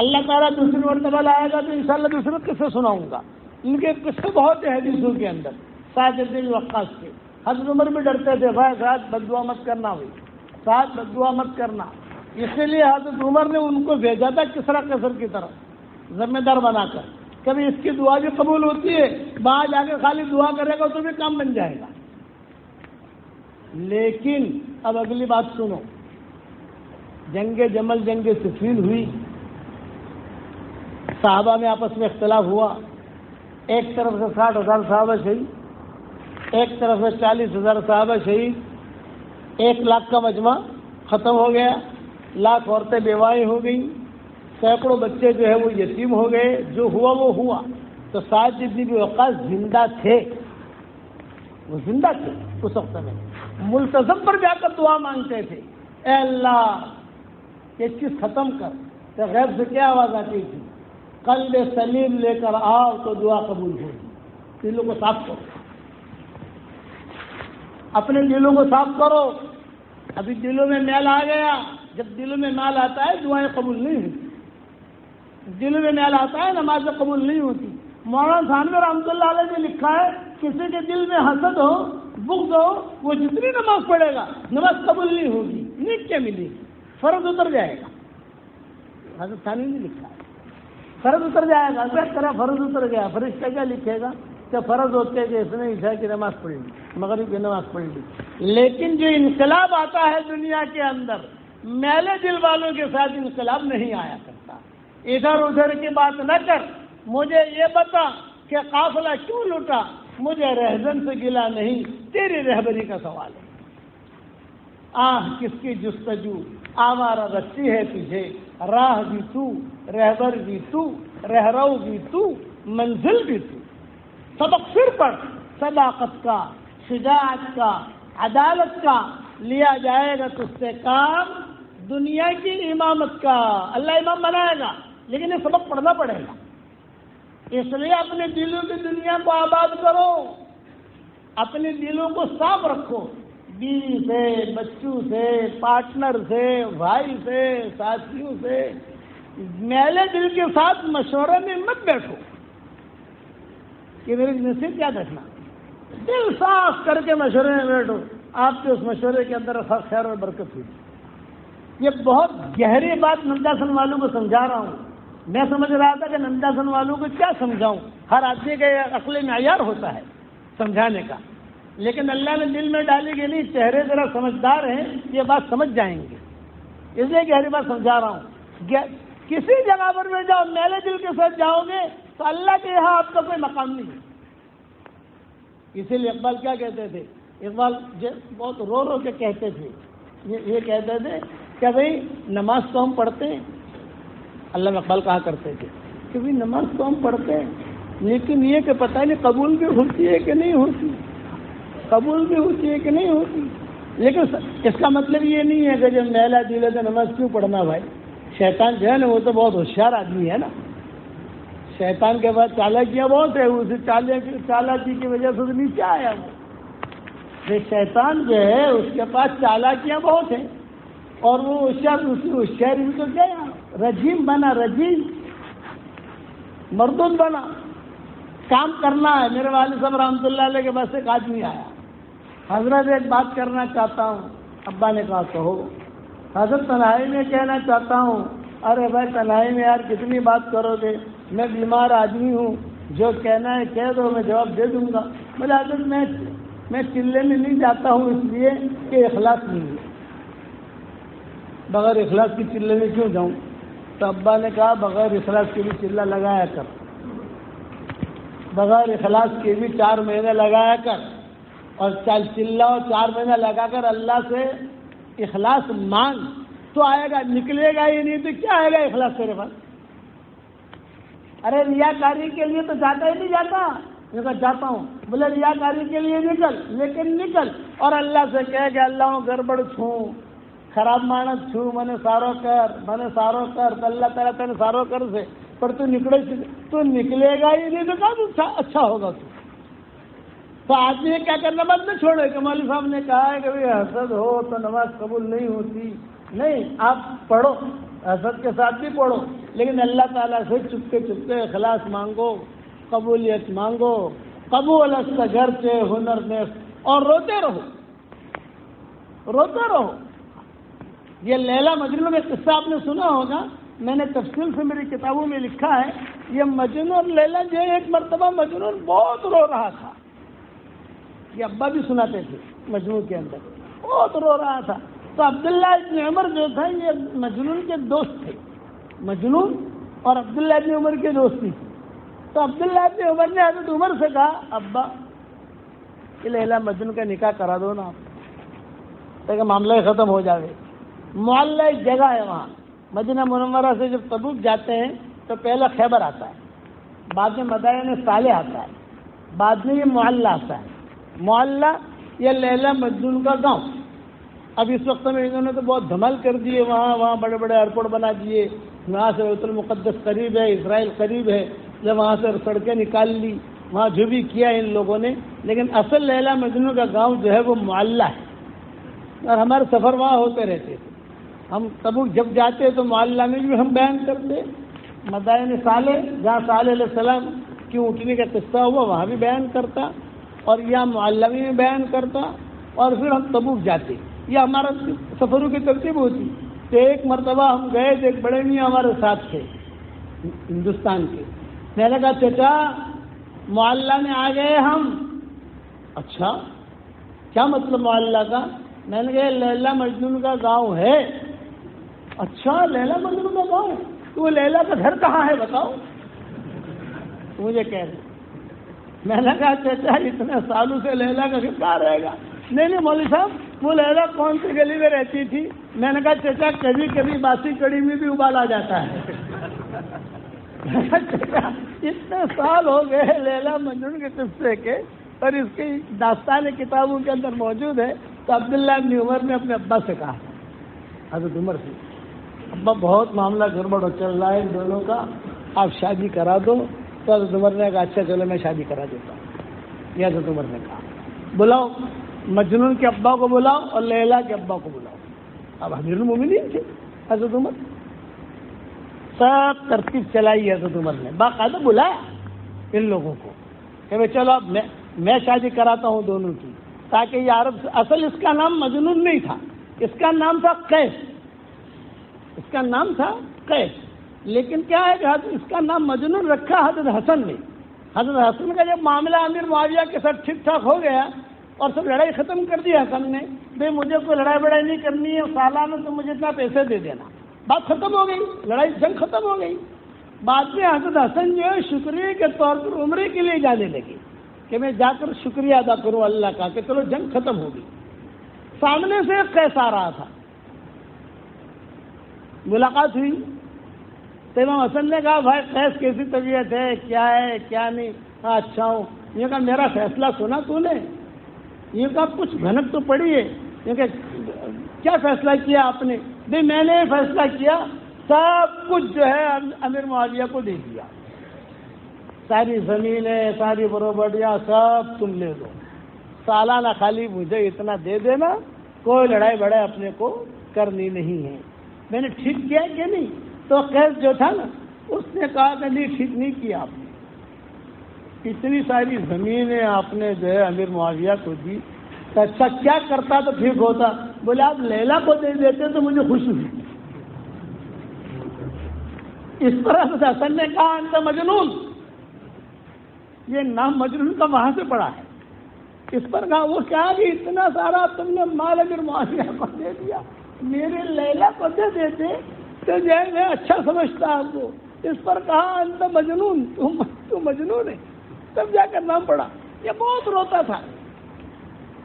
اللہ تعالیٰ دوسری مرتبہ لائے گا تو انشاءاللہ دوسرے قصے سناؤں گا، ان کے قصے بہت ہیں حدیثوں کے اندر، سعد بن وقاص کے۔ حضرت عمر بھی ڈرتے تھے، بھائی ساتھ بددعا مت کرنا، ہوئی ساتھ بددعا مت کرنا، اس لیے حضرت عمر نے ان کو بھیجا تھا کسریٰ قیصر کی طرف ذمہ دار بنا کر، کبھی اس کی دعا بھی قبول ہوتی ہے، وہاں جا کے خالی دعا کرے گا تو بھی کام بن جائے گا۔ لیکن اب اگلی بات سنو، جنگ جمل جنگ صفین ہوئی، صحابہ میں آپس میں اختلاف ہوا، ایک طرف سے 60,000 صحابہ شہید، ایک طرف سے 40,000 صحابہ شہید، 1,00,000 کا مجمع ختم ہو گیا، 1,00,000 عورتیں بیوائیں ہو گئیں، سینکڑوں بچے جو ہے وہ یتیم ہو گئے، جو ہوا وہ ہوا۔ تو ساتھ جتنی بھی اوقات زندہ تھے وہ زندہ تھے اس وقت میں، ملتزم پر جا کر دعا مانگتے تھے، اے اللہ یہ چیز ختم کر۔ تو غیب سے کیا آواز آتی تھی؟ قلب سلیم لے کر آؤ تو دعا قبول ہوگی۔ دلوں کو صاف کرو، اپنے دلوں کو صاف کرو۔ ابھی دلوں میں میل آ گیا، جب دلوں میں میل آتا ہے دعائیں قبول نہیں ہوتی، دلوں میں میل آتا ہے نمازیں قبول نہیں ہوتی۔ مولانا ثانوی رحمۃ اللہ علیہ نے لکھا ہے کسی کے دل میں حسد ہو، بغض ہو، وہ جتنی نماز پڑھے گا نماز قبول نہیں ہوگی، نیک کیا ملے گی، فرض اتر جائے گا۔ حضرت ثانوی نے لکھا ہے فرض اتر جائے گا، طرح فرض اتر گیا، فرشتہ کیا لکھے گا کہ فرض ہوتے کہ اس نے عشاء کی نماز پڑھی لی، مغرب کی نماز پڑھی لی۔ لیکن جو انقلاب آتا ہے دنیا کے اندر، میلے دل والوں کے ساتھ انقلاب نہیں آیا کرتا۔ ادھر ادھر کی بات نہ کر، مجھے یہ بتا کہ قافلہ کیوں لوٹا، مجھے رہزن سے گلا نہیں، تیری رہبری کا سوال ہے۔ آہ کس کی جستجو آوارہ رسی ہے تجھے، راہ بھی تو، رہبر بھی تو، رہرو بھی تو، منزل بھی تو۔ سبق پھر پڑھ، صداقت کا، شجاعت کا، عدالت کا، لیا جائے گا تجھ سے کام دنیا کی امامت کا۔ اللہ امام بنائے گا لیکن یہ سبق پڑھنا پڑے گا۔ اس لیے اپنے دلوں کی دنیا کو آباد کرو، اپنے دلوں کو صاف رکھو، بیوی سے، بچوں سے، پارٹنر سے، بھائی سے، ساتھیوں سے۔ میلے دل کے ساتھ مشورے میں مت بیٹھو کہ میرے نصیب کیا دیکھنا، دل صاف کر کے مشورے میں بیٹھو، آپ کے اس مشورے کے اندر خیر اور برکت ہوگی۔ یہ بہت گہری بات ننداسن والوں کو سمجھا رہا ہوں۔ میں سمجھ رہا تھا کہ ننداسن والوں کو کیا سمجھاؤں، ہر آدمی کا یہ عقل معیار ہوتا ہے سمجھانے کا، لیکن اللہ نے دل میں ڈالی کہ نہیں چہرے ذرا سمجھدار ہیں، یہ بات سمجھ جائیں گے، اس لیے گہری بات سمجھا رہا ہوں۔ کسی جگہ پر میں جاؤ، میلے دل کے ساتھ جاؤ گے تو اللہ کے یہاں آپ کا کوئی مقام نہیں ہے۔ اسی لیے اقبال کیا کہتے تھے، اقبال بہت رو رو کے کہتے تھے، یہ کہتے تھے کہ بھئی نماز تو ہم پڑھتے ہیں، اللہ میں اقبال کہا کرتے تھے کہ بھئی نماز تو ہم پڑھتے ہیں، لیکن یہ کہ پتہ نہیں قبول بھی ہوتی ہے کہ نہیں ہوتی، قبول بھی ہوتی ہے کہ نہیں ہوتی۔ لیکن اس کا مطلب یہ نہیں ہے کہ جب میلا دل ہے تو نماز کیوں پڑھنا بھائی۔ شیطان جو ہے نا وہ تو بہت ہوشیار آدمی ہے نا، شیطان کے بعد چالاکیاں بہت ہے، اسی چالاکی کی وجہ سے نیچے آیا وہ۔ شیطان جو ہے اس کے پاس چالاکیاں بہت ہیں اور وہ ہوشیاری بھی تو کیا رجیم بنا، رجیم مردود بنا، کام کرنا ہے۔ میرے والد صاحب رحمۃ اللہ علیہ کے پاس ایک آدمی آیا، حضرت ایک بات کرنا چاہتا ہوں۔ ابا نے کہا کہو۔ حضرت تنہائی میں کہنا چاہتا ہوں۔ ارے بھائی تنہائی میں یار کتنی بات کرو گے، میں بیمار آدمی ہوں، جو کہنا ہے کہہ دو، میں جواب دے دوں گا۔ بولے حضرت میں چلے میں نہیں جاتا ہوں اس لیے کہ اخلاص نہیں ہے، بغیر اخلاص کی چلے میں کیوں جاؤں؟ تو ابا نے کہا بغیر اخلاص کے بھی چلہ لگایا کر، بغیر اخلاص کے بھی 4 مہینے لگایا کر، اور چلہ اور 4 مہینے لگا کر اللہ سے اخلاص مانگ تو آئے گا، نکلے گا ہی نہیں تو کیا آئے گا اخلاص تیرے پاس؟ ارے ریاکاری کے لیے تو جاتا ہی نہیں جاتا، میں کہا جاتا ہوں۔ بولے ریاکاری کے لیے نکل، لیکن نکل اور اللہ سے کہے کہ اللہ گڑبڑ چھوں، خراب مانت چھوں، میں نے سارو کر تو اللہ تعالیٰ تیرے سارو کر سے، پر تو نکلے گا ہی نہیں تو کہاں اچھا ہوگا تو آدمی کیا کرنا بات نہ چھوڑے کہ مولوی صاحب نے کہا ہے کہ حسد ہو تو نماز قبول نہیں ہوتی۔ نہیں، آپ پڑھو، حسد کے ساتھ بھی پڑھو، لیکن اللہ تعالیٰ سے چپکے اخلاص مانگو، قبولیت مانگو، قبول است گرچہ ہنر نیست، اور روتے رہو۔ یہ لیلا مجنون میں قصہ آپ نے سنا ہوگا، میں نے تفصیل سے میری کتابوں میں لکھا ہے۔ یہ مجنون اور لیلا جو ایک مرتبہ مجنون بہت رو رہا تھا، یہ ابا بھی سناتے تھے، مجنون کے اندر بہت رو رہا تھا۔ تو عبداللہ ابن عمر جو تھا یہ مجنون کے دوست تھے، مجنون اور عبداللہ ابن عمر کی دوستی تھی. تو عبداللہ ابن عمر نے حضرت عمر سے کہا ابا کہ لیلا مجنون کا نکاح کرا دو نا آپ تاکہ معاملہ ختم ہو جائے. معلّہ ایک جگہ ہے وہاں مدینہ منورہ سے جب تبوک جاتے ہیں تو پہلا خیبر آتا ہے, بعد میں مدائن صالح آتا ہے, بعد میں یہ معلّہ آتا ہے. معلّہ یہ لیلا مجنون کا گاؤں. اب اس وقت میں انہوں نے تو بہت دھمال کر دیے, وہاں بڑے بڑے ایئرپورٹ بنا دیے, وہاں سے بیت المقدس قریب ہے, اسرائیل قریب ہے, جب وہاں سے سڑکیں نکال لی, وہاں جو بھی کیا ان لوگوں نے, لیکن اصل لیلا مجنون کا گاؤں جو ہے وہ معلّہ ہے. اور ہمارے سفر وہاں ہوتے رہتے تھے. ہم تبوک جب جاتے تو معلّہ میں بھی ہم بیان کرتے, مدائن صالح جہاں صالح علیہ السلام کی اٹھنے کا قصہ ہوا وہاں بھی بیان کرتا, اور یہاں معلّہ میں بیان کرتا, اور پھر ہم تبوک جاتے. یہ ہمارا سفروں کی ترتیب ہوتی. تو ایک مرتبہ ہم گئے تھے, ایک بڑے میاں ہمارے ساتھ تھے ہندوستان کے. میں نے کہا چچا معلّہ میں آ گئے ہم. اچھا کیا مطلب معلّہ کا؟ میں نے کہا لیلا مجنون کا گاؤں ہے. اچھا لیلا مجنون کا گاؤں ہے, تو لیلا کا گھر کہاں ہے بتاؤ. مجھے کہہ رہے, میں نے کہا چچا اتنے سالوں سے لیلا کا گھر کہاں رہے گا؟ نہیں مولوی صاحب وہ لیلا کون سی گلی میں رہتی تھی؟ میں نے کہا چچا کبھی کبھی باسی کڑی میں بھی ابال آ جاتا ہے. چچا اتنے سال ہو گئے لیلا مجنون کے قصے کے, اور اس کی داستان کتابوں کے اندر موجود ہے. تو عبداللہ ابن عمر نے اپنے ابا سے کہا, حضرت عمر سے, ابا بہت معاملہ گڑبڑ چل رہا ہے ان دونوں کا, آپ شادی کرا دو. تو حضرت عمر نے کہا اچھا چلو میں شادی کرا دیتا ہوں. یہ حضرت عمر نے کہا بلاؤ مجنون کے ابا کو بلاؤ اور لیلا کے ابا کو بلاؤ. اب امیر المومنین تھے حضرت عمر. سب ترتیب چلائی حضرت عمر نے, باقاعدہ بلایا ان لوگوں کو کہ بھائی چلو اب میں شادی کراتا ہوں دونوں کی, تاکہ یہ عرب اصل اس کا نام مجنون نہیں تھا, اس کا نام تھا قیس. اس کا نام تھا قیس, لیکن کیا ہے کہ اس کا نام مجنون رکھا حضرت حسن نے. حضرت حسن کا جب معاملہ امیر معاویہ کے ساتھ ٹھیک ٹھاک ہو گیا اور سب لڑائی ختم کر دی حسن نے, بھائی مجھے کوئی لڑائی بڑائی نہیں کرنی ہے, سالانہ تو مجھے اتنا پیسے دے دینا. بات ختم ہو گئی, لڑائی جنگ ختم ہو گئی. بعد میں حضرت حسن جو ہے شکریہ کے طور پر عمرے کے لیے جانے لگے کہ میں جا کر شکریہ ادا کروں اللہ کا کہ چلو جنگ ختم ہو گئی. سامنے سے قیس آ رہا تھا, ملاقات ہوئی تو امام حسن نے کہا بھائی قیس کیسی طبیعت ہے, کیا ہے کیا نہیں؟ کہا اچھا ہوں. یہ کہا میرا فیصلہ سنا تو نے؟ یہ کہا کچھ بھنک تو پڑی ہے. یہ کہ کیا فیصلہ کیا آپ نے؟ بھائی میں نے فیصلہ کیا سب کچھ جو ہے امیر معاویہ کو دے دیا, ساری زمینیں ساری پراپرٹیاں سب تم لے دو, سالانہ خالی مجھے اتنا دے دینا, کوئی لڑائی بڑائی اپنے کو کرنی نہیں ہے. میں نے ٹھیک کیا کہ نہیں؟ تو قیس جو تھا نا اس نے کہا کہ نہیں ٹھیک نہیں کیا آپ نے, اتنی ساری زمینیں آپ نے جو ہے امیر معاویہ کو دی. تو اچھا کیا کرتا تو ٹھیک ہوتا؟ بولے آپ لیلا کو دے دیتے تو مجھے خوشی ہوئی. اس پر حضرت حسن نے کہا انت مجنون, یہ نام مجنون کا وہاں سے پڑا ہے. اس پر کہا وہ کیا کہ اتنا سارا تم نے مال امیر معاویہ کو دے دیا, میرے لیلا کو دے دیتے تو جو ہے میں اچھا سمجھتا آپ کو. اس پر کہا انت مجنون, تو مجنون ہے. تب جا کر نام پڑا. یہ بہت روتا تھا.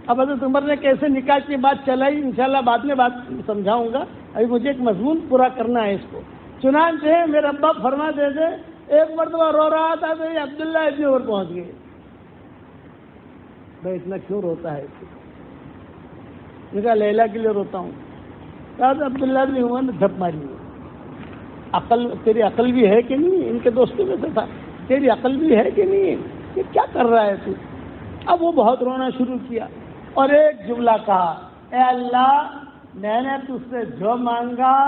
اب حضرت عمر نے کیسے نکاح کی بات چلائی انشاءاللہ بعد میں بات سمجھاؤں گا, ابھی مجھے ایک مضمون پورا کرنا ہے اس کو. چنانچہ میرے ابا فرماتے تھے ایک مرتبہ رو رہا تھا تو یہ عبداللہ ابن عمر پہنچ گئے. بھائی اتنا کیوں روتا ہے؟ نے کہا لیلا کے لیے روتا ہوں. کہا تو عبداللہ ابن عمر نے دھپ ماری. تیری عقل بھی ہے کہ نہیں؟ ان کے دوستوں میں سے تھا, تیری عقل بھی ہے کہ نہیں؟ یہ کیا کر رہا ہے تو؟ اب وہ بہت رونا شروع کیا اور ایک جملہ کہا, اے اللہ میں نے تجھ سے جو مانگا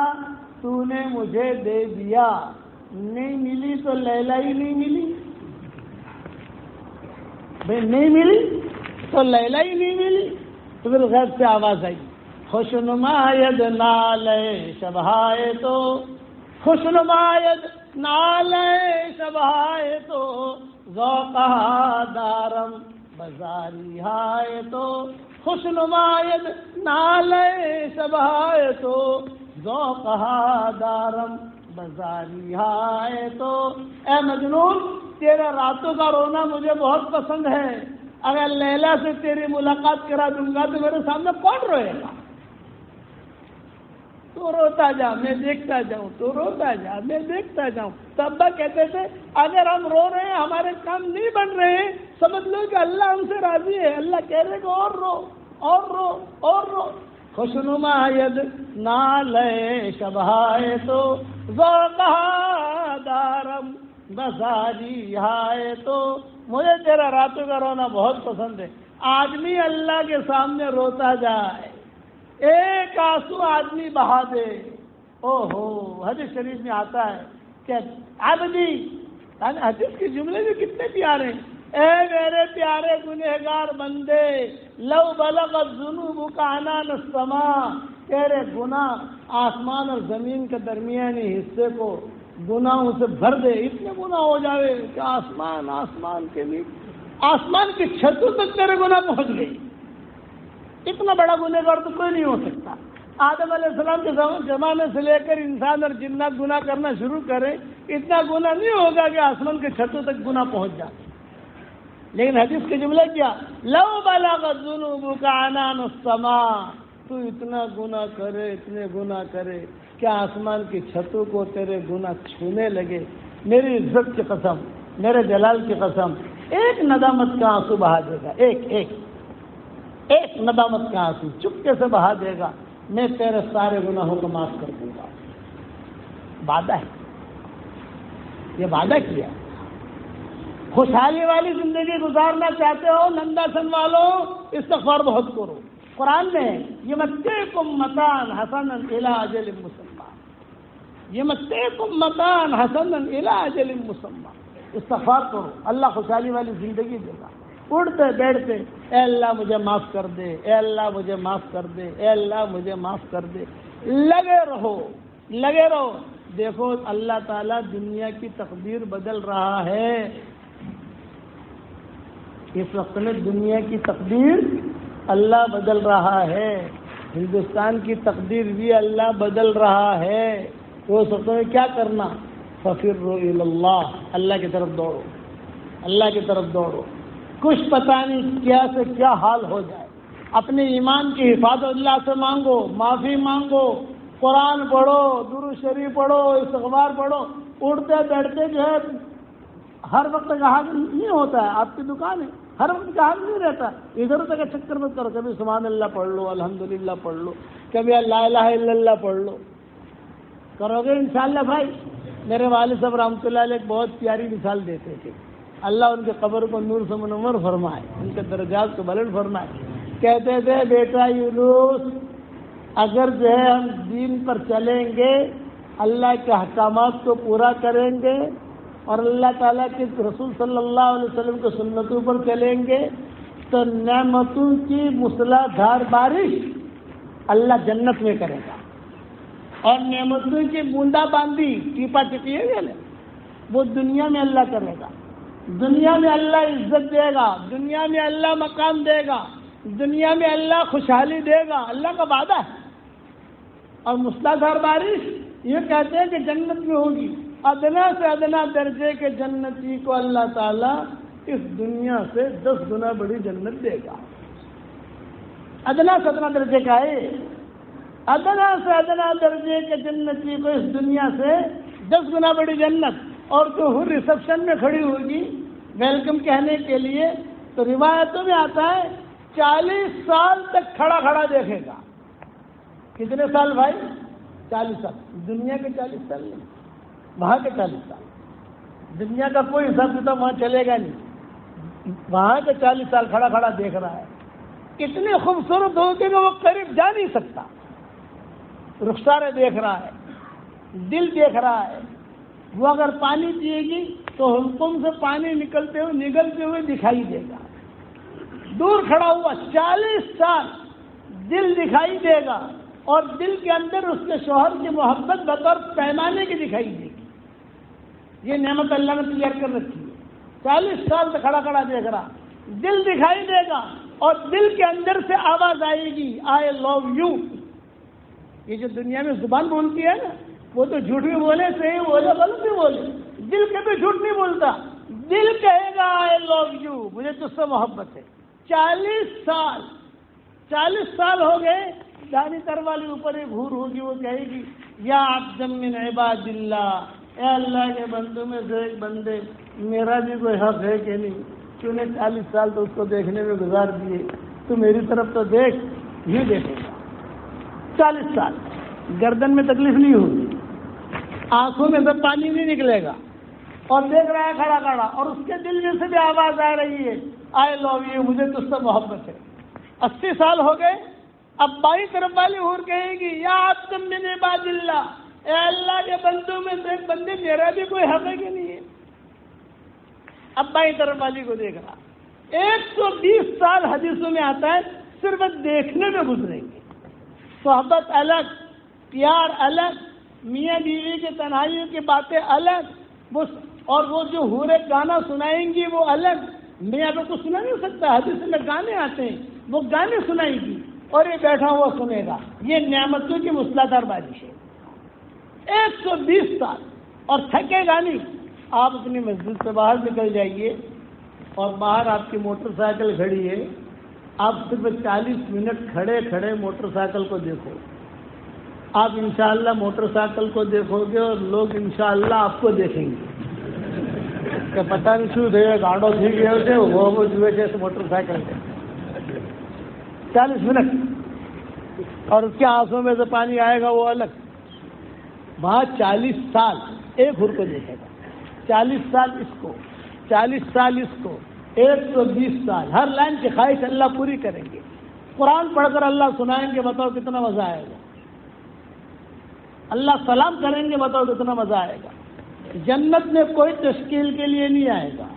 تو نے مجھے دے دیا, نہیں ملی تو لیلا ہی نہیں ملی. بھائی نہیں ملی تو لیلا ہی نہیں ملی. تو پھر غیب سے آواز آئی, خوشنماید نالے شبہائے تو, خوشنماید نالے شبہائے تو, ذوقہا دارم بازاری ہائے تو, خوشنماید نالے شبہائے تو, ذوقہا دارم بزاری ہائے تو اے مجنون تیرا راتوں کا رونا مجھے بہت پسند ہے، اگر لیلا سے تیری ملاقات کرا دوں گا تو میرے سامنے کون روئے گا؟ تو روتا جا میں دیکھتا جاؤں، تو روتا جا میں دیکھتا جاؤں۔ تو ابا کہتے تھے اگر ہم رو رہے ہیں ہمارے کام نہیں بن رہے ہیں سمجھ لو کہ اللہ ہم سے راضی ہے، اللہ کہہ رہے کہ اور رو اور رو اور رو۔ خوشنما ید نالے شبہائے تو ذوقہا دارم بساری ہائے تو مجھے تیرا راتوں کا رونا بہت پسند ہے۔ آدمی اللہ کے سامنے روتا جائے، ایک آنسو آدمی بہا دے، او ہو حدیث شریف میں آتا ہے کہ عبدی، حدیث کے جملے بھی کتنے پیارے ہیں، اے میرے پیارے گنہگار بندے، لو بلغت ذنوبک عنان السماء، تیرے گناہ آسمان اور زمین کے درمیانی حصے کو گناہوں سے بھر دے، اتنے گناہ ہو جاوے کہ آسمان کے نیچے آسمان کی چھتوں تک تیرے گناہ پہنچ گئی۔ اتنا بڑا گنہگار تو کوئی نہیں ہو سکتا۔ آدم علیہ السلام کے زمانے سے لے کر انسان اور جنات گناہ کرنا شروع کریں، اتنا گناہ نہیں ہوگا کہ آسمان کے چھتوں تک گناہ پہنچ جائے۔ لیکن حدیث کے جملے کیا، لو بلغت ذنوبک عنان السماء، تو اتنا گناہ کرے اتنے گناہ کرے کہ آسمان کی چھتوں کو تیرے گناہ چھونے لگے، میری عزت کی قسم، میرے جلال کی قسم، ایک ندامت کا آنسو بہا دے گا، ایک ندامت کا آنسو چپکے سے بہا دے گا، میں تیرے سارے گناہوں کو معاف کر دوں گا۔ وعدہ ہے، یہ وعدہ کیا۔ خوشحالی والی زندگی گزارنا چاہتے ہو ننداسن والوں، استغفار بہت کرو۔ قرآن میں یمتعکم متاعا حسنا الی اجل مسمى، یمتعکم متاعا حسنا الی اجل مسمى، استغفار کرو، اللہ خوشحالی والی زندگی دے گا۔ اڑتے بیٹھتے اے اللہ مجھے معاف کر دے، اے اللہ مجھے معاف کر دے، اے اللہ مجھے معاف کر دے، لگے رہو۔ دیکھو اللہ تعالیٰ دنیا کی تقدیر بدل رہا ہے، اس وقت میں دنیا کی تقدیر اللہ بدل رہا ہے، ہندوستان کی تقدیر بھی اللہ بدل رہا ہے۔ تو اس وقت میں کیا کرنا، ففروا الی اللہ، اللہ کی طرف دوڑو، اللہ کی طرف دوڑو۔ کچھ پتہ نہیں کیا سے کیا حال ہو جائے، اپنے ایمان کی حفاظت اللہ سے مانگو، معافی مانگو، قرآن پڑھو، درود شریف پڑھو، استغفار پڑھو۔ اڑتے بیٹھتے جو ہے ہر وقت جہاز نہیں ہوتا ہے، آپ کی دکان ہے، ہر وقت جہاز نہیں رہتا، ادھر ادھر کا چکر مت کرو، کبھی سبحان اللہ پڑھ لو، الحمدللہ پڑھ لو، کبھی لا الہ الا اللہ پڑھ لو، کرو گے انشاءاللہ۔ بھائی میرے والد صاحب رحمۃ اللہ علیہ ایک بہت پیاری مثال دیتے تھے، اللہ ان کے قبر کو نور سے منور فرمائے، ان کے درجات کو بلند فرمائے۔ کہتے تھے بیٹا یونس، اگر جو ہے ہم دین پر چلیں گے، اللہ کے احکامات کو پورا کریں گے اور اللہ تعالیٰ کے رسول صلی اللہ علیہ وسلم کے سنتوں پر چلیں گے تو نعمتوں کی موسلا دھار بارش اللہ جنت میں کرے گا، اور نعمتوں کی بوندا باندی ٹیپا ٹپی ہے نا وہ دنیا میں اللہ کرے گا، دنیا میں اللہ عزت دے گا، دنیا میں اللہ مقام دے گا، دنیا میں اللہ خوشحالی دے گا، اللہ کا وعدہ ہے۔ اور موسلادھار بارش یہ کہتے ہیں کہ جنت میں ہوگی، ادنا سے ادنا درجے کے جنتی کو اللہ تعالیٰ اس دنیا سے 10 گنا بڑی جنت دے گا۔ ادنا سے ادنا درجے کا ہے، ادنا سے ادنا درجے کے جنتی کو اس دنیا سے 10 گنا بڑی جنت۔ اور جو ریسپشن میں کھڑی ہوگی ویلکم کہنے کے لیے، تو روایتوں میں آتا ہے 40 سال تک کھڑا دیکھے گا۔ کتنے سال بھائی؟ 40 سال۔ دنیا کے 40 سال نہیں، وہاں کے 40 سال۔ دنیا کا کوئی حساب کتاب وہاں چلے گا نہیں، وہاں کے 40 سال کھڑا دیکھ رہا ہے۔ اتنی خوبصورت ہوگی کہ وہ قریب جا نہیں سکتا، رخسارے دیکھ رہا ہے، دل دیکھ رہا ہے۔ وہ اگر پانی پیے گی تو حلقوم سے پانی نگلتے ہوئے دکھائی دے گا، دور کھڑا ہوا 40 سال دل دکھائی دے گا، اور دل کے اندر اس کے شوہر کی محبت بطور پیمانے کی دکھائی دے گی۔ یہ نعمت اللہ نے تیار کر رکھی ہے۔ 40 سال سے کھڑا دیکھ رہا، دل دکھائی دے گا، اور دل کے اندر سے آواز آئے گی آئی لو یو۔ یہ جو دنیا میں زبان بولتی ہے نا، وہ تو جھوٹ بھی بولے، صحیح بولے، غلط بھی بولے، دل کبھی جھوٹ نہیں بولتا. دل کہے گا آئی لو یو، مجھے تجھ سے محبت ہے. 40 سال ہو گئے، دانی تر والی اوپر ایک حور ہوگی، وہ کہے گی یا عبد من عباد اللہ، اے اللہ کے بندوں میں سے ایک بندے، میرا بھی کوئی حق ہے کہ نہیں؟ تو نے 40 سال تو اس کو دیکھنے میں گزار دیے، تو میری طرف تو دیکھ. یہ دیکھے گا 40 سال، گردن میں تکلیف نہیں ہوگی، آنکھوں میں سے پانی نہیں نکلے گا، اور دیکھ رہا ہے کھڑا کھڑا، اور اس کے دل میں سے بھی آواز آ رہی ہے آئی لو یو، مجھے تجھ سے محبت ہے. 80 سال ہو گئے، اب بائیں طرف والی حور کہے گی یا عبد من عباد اللہ، اے اللہ کے بندوں میں سے ایک بندے، میرا بھی کوئی حق ہے کہ نہیں ہے؟ اب بائیں طرف والی کو دیکھ رہا. 120 سال حدیثوں میں آتا ہے صرف دیکھنے میں گزریں گے. صحبت الگ، پیار الگ، میاں بیوی کے تنہائیوں کی باتیں الگ، اور وہ جو حوریں گانا سنائیں گی وہ الگ. میاں تو کچھ سنا نہیں سکتا، حدیث میں گانے آتے ہیں، وہ گانے سنائیں گی اور یہ بیٹھا ہوا سنے گا. یہ نعمتوں کی مسلسل بارش ہے. 120 سال اور تھکے گا نہیں. آپ اپنی مسجد سے باہر نکل جائیے اور باہر آپ کی موٹر سائیکل کھڑی ہے، آپ صرف 40 منٹ کھڑے کھڑے موٹر سائیکل کو دیکھو. آپ انشاءاللہ موٹر سائیکل کو دیکھو گے اور لوگ انشاءاللہ آپ کو دیکھیں گے کہ پتہ نہیں شو تھے گاڑوں تھی گئے تھے وہ جو ہے موٹر سائیکل سے 40 منٹ، اور اس کے آنکھوں میں سے پانی آئے گا وہ الگ. وہاں 40 سال ایک حور کو دیکھے گا، 40 سال اس کو، 40 سال اس کو، 120 سال. ہر لائن کی خواہش اللہ پوری کریں گے. قرآن پڑھ کر اللہ سنائیں گے، بتاؤ کتنا مزہ آئے گا. اللہ سلام کریں گے، بتاؤ کتنا مزہ آئے گا. جنت میں کوئی تشکیل کے لیے نہیں آئے گا.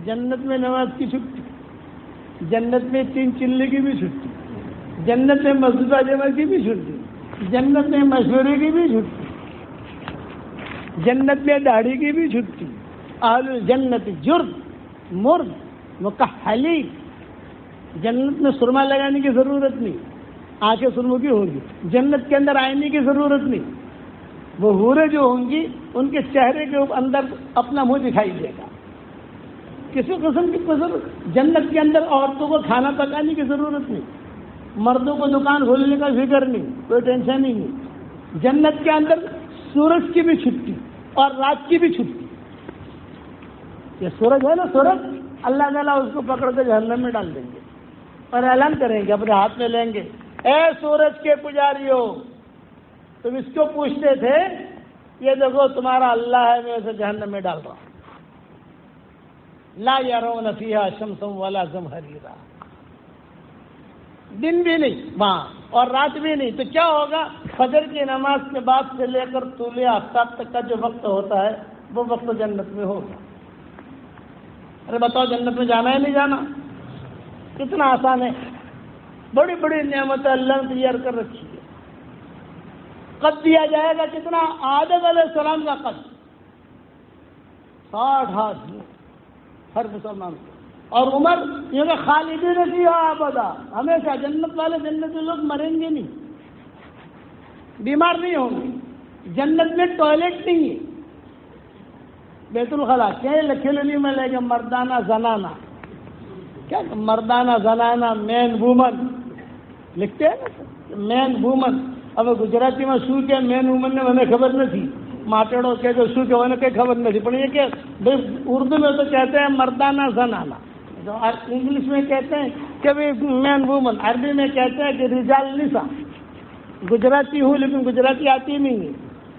جنت میں نماز کی چھٹی، جنت میں 3 چلے کی بھی چھٹی، جنت میں مسجد جمع کی بھی چھٹی، جنت میں مشورے کی بھی چھٹی، جنت میں داڑھی کی بھی چھٹی. اہل جنت جرد مرد مکحلی، جنت میں سرما لگانے کی ضرورت نہیں، آنکھیں سرموں کی ہوگی. جنت کے اندر آئینے کی ضرورت نہیں. وہ حوریں جو ہوں گی ان کے چہرے کے اندر اپنا منہ دکھائی دے گا. کسی قسم کی جنت کے اندر عورتوں کو کھانا پکانے کی ضرورت نہیں، مردوں کو دکان کھولنے کا فکر نہیں، کوئی ٹینشن ہی نہیں. جنت کے اندر سورج کی بھی چھٹی اور رات کی بھی چھٹی. یہ سورج ہے نا، سورج اللہ تعالیٰ اس کو پکڑ کے جہنم میں ڈال دیں گے اور اعلان کریں گے، اپنے ہاتھ میں لیں گے، اے سورج کے پجاریوں، تم اس کو پوچھتے تھے، یہ دیکھو تمہارا اللہ ہے، میں اسے جہنم میں ڈال رہا ہوں. لا یرون فیہا شمسا ولا زمہریرا، دن بھی نہیں وہاں اور رات بھی نہیں. تو کیا ہوگا؟ فجر کی نماز کے بعد سے لے کر طلوع آفتاب تک کا جو وقت ہوتا ہے وہ وقت جنت میں ہوگا. ارے بتاؤ جنت میں جانا ہے نہیں جانا؟ کتنا آسان ہے. بڑی بڑی نعمتیں اللہ نے تیار کر رکھی ہے. قد دیا جائے گا کتنا؟ آدم علیہ السلام کا قد، 60 ہاتھ ہر مسلمان کو. اور عمر یہ کہ خالدین فیہا ابدا، ہمیشہ. جنت والے جنت لوگ مریں گے نہیں، بیمار نہیں ہوں گے. جنت میں ٹوائلٹ نہیں ہے، بیت الخلا کھیلنے میں لے کے مردانہ زنانہ، کیا مردانہ زنانہ، مین وومن لکھتے ہیں نا، مین وومن. اب گجراتی میں શું કે મેન વુમન ને મને ખબર નથી, માટેડો કે તો શું કે મને કઈ ખબર નથી, પણ یہ کہ اردو میں تو کہتے ہیں مردانہ زنانہ، جو انگلش میں کہتے ہیں کہ مین وومن، عربی میں کہتے ہیں کہ رجال نساء. گجراتی ہوں لیکن گجراتی آتی نہیں ہے.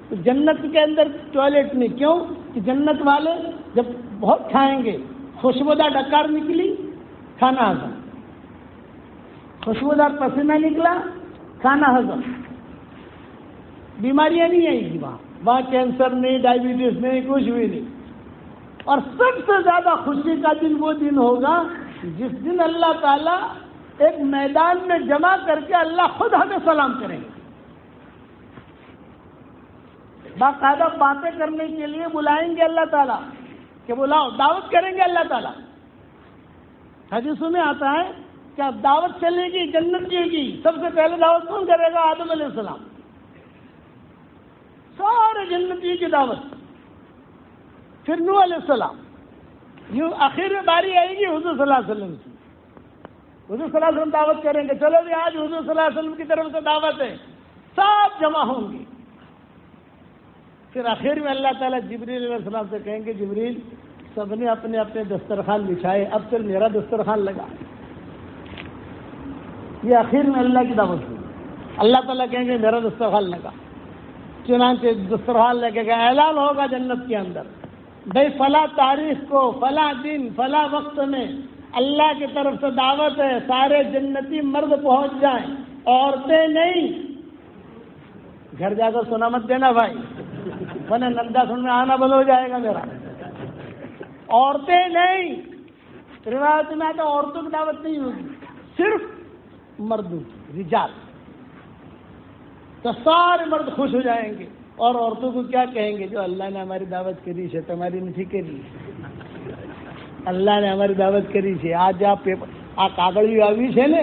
تو جنت کے اندر ٹوائلٹ نہیں. کیوں کہ جنت والے جب بہت کھائیں گے، خوشبودار ڈکار نکلی، کھانا ہضم، خوشبودار پسینہ نکلا، کھانا ہضم. بیماریاں نہیں آئیں گی وہاں کینسر نہیں، ڈائبٹیز نہیں، کچھ بھی نہیں. اور سب سے زیادہ خوشی کا دن وہ دن ہوگا جس دن اللہ تعالیٰ ایک میدان میں جمع کر کے اللہ خود ہمیں سلام کریں گے. باقاعدہ باتیں کرنے کے لیے بلائیں گے اللہ تعالیٰ کہ بلاؤ، دعوت کریں گے اللہ تعالیٰ. حدیثوں میں آتا ہے کہ اب دعوت چلے گی جنت کی. سب سے پہلے دعوت کون کرے گا؟ آدم علیہ السلام. سارے جنتی کی دعوت. پھر نوح علیہ السلام. یوں آخر میں باری آئے گی حضور صلی اللہ علیہ وسلم کی. حضور صلی اللہ علیہ وسلم دعوت کریں گے, چلو جی آج حضور صلی اللہ علیہ وسلم کی طرف سے دعوت ہے, سب جمع ہوں گے. پھر آخر میں اللہ تعالیٰ جبریل علیہ السلام سے کہیں گے, جبریل سب نے اپنے اپنے دسترخوان بچھائے, اب چل میرا دسترخوان لگا. یہ آخر میں اللہ کی دعوت ہوئی. اللہ تعالیٰ کہیں گے میرا دسترخوان لگا. چنانچہ دسترخوان لگے گا, اعلان ہوگا جنت کے اندر, بھائی فلاں تاریخ کو فلاں دن فلاں وقت میں اللہ کی طرف سے دعوت ہے, سارے جنتی مرد پہنچ جائیں, عورتیں نہیں. گھر جا کر سنا مت دینا بھائی, ورنہ نندا سن میں آنا بند ہو جائے گا میرا. عورتیں نہیں, روایت میں آتا عورتوں کی دعوت نہیں ہوگی, صرف مردوں کی, رجال. تو سارے مرد خوش ہو جائیں گے, اور عورتوں کو کیا کہیں گے, جو اللہ نے ہماری دعوت کری ہے تمہاری نہیں کری, اللہ نے ہماری دعوت کری ہے. آج آپ આ કાગળિયું આવી છે ને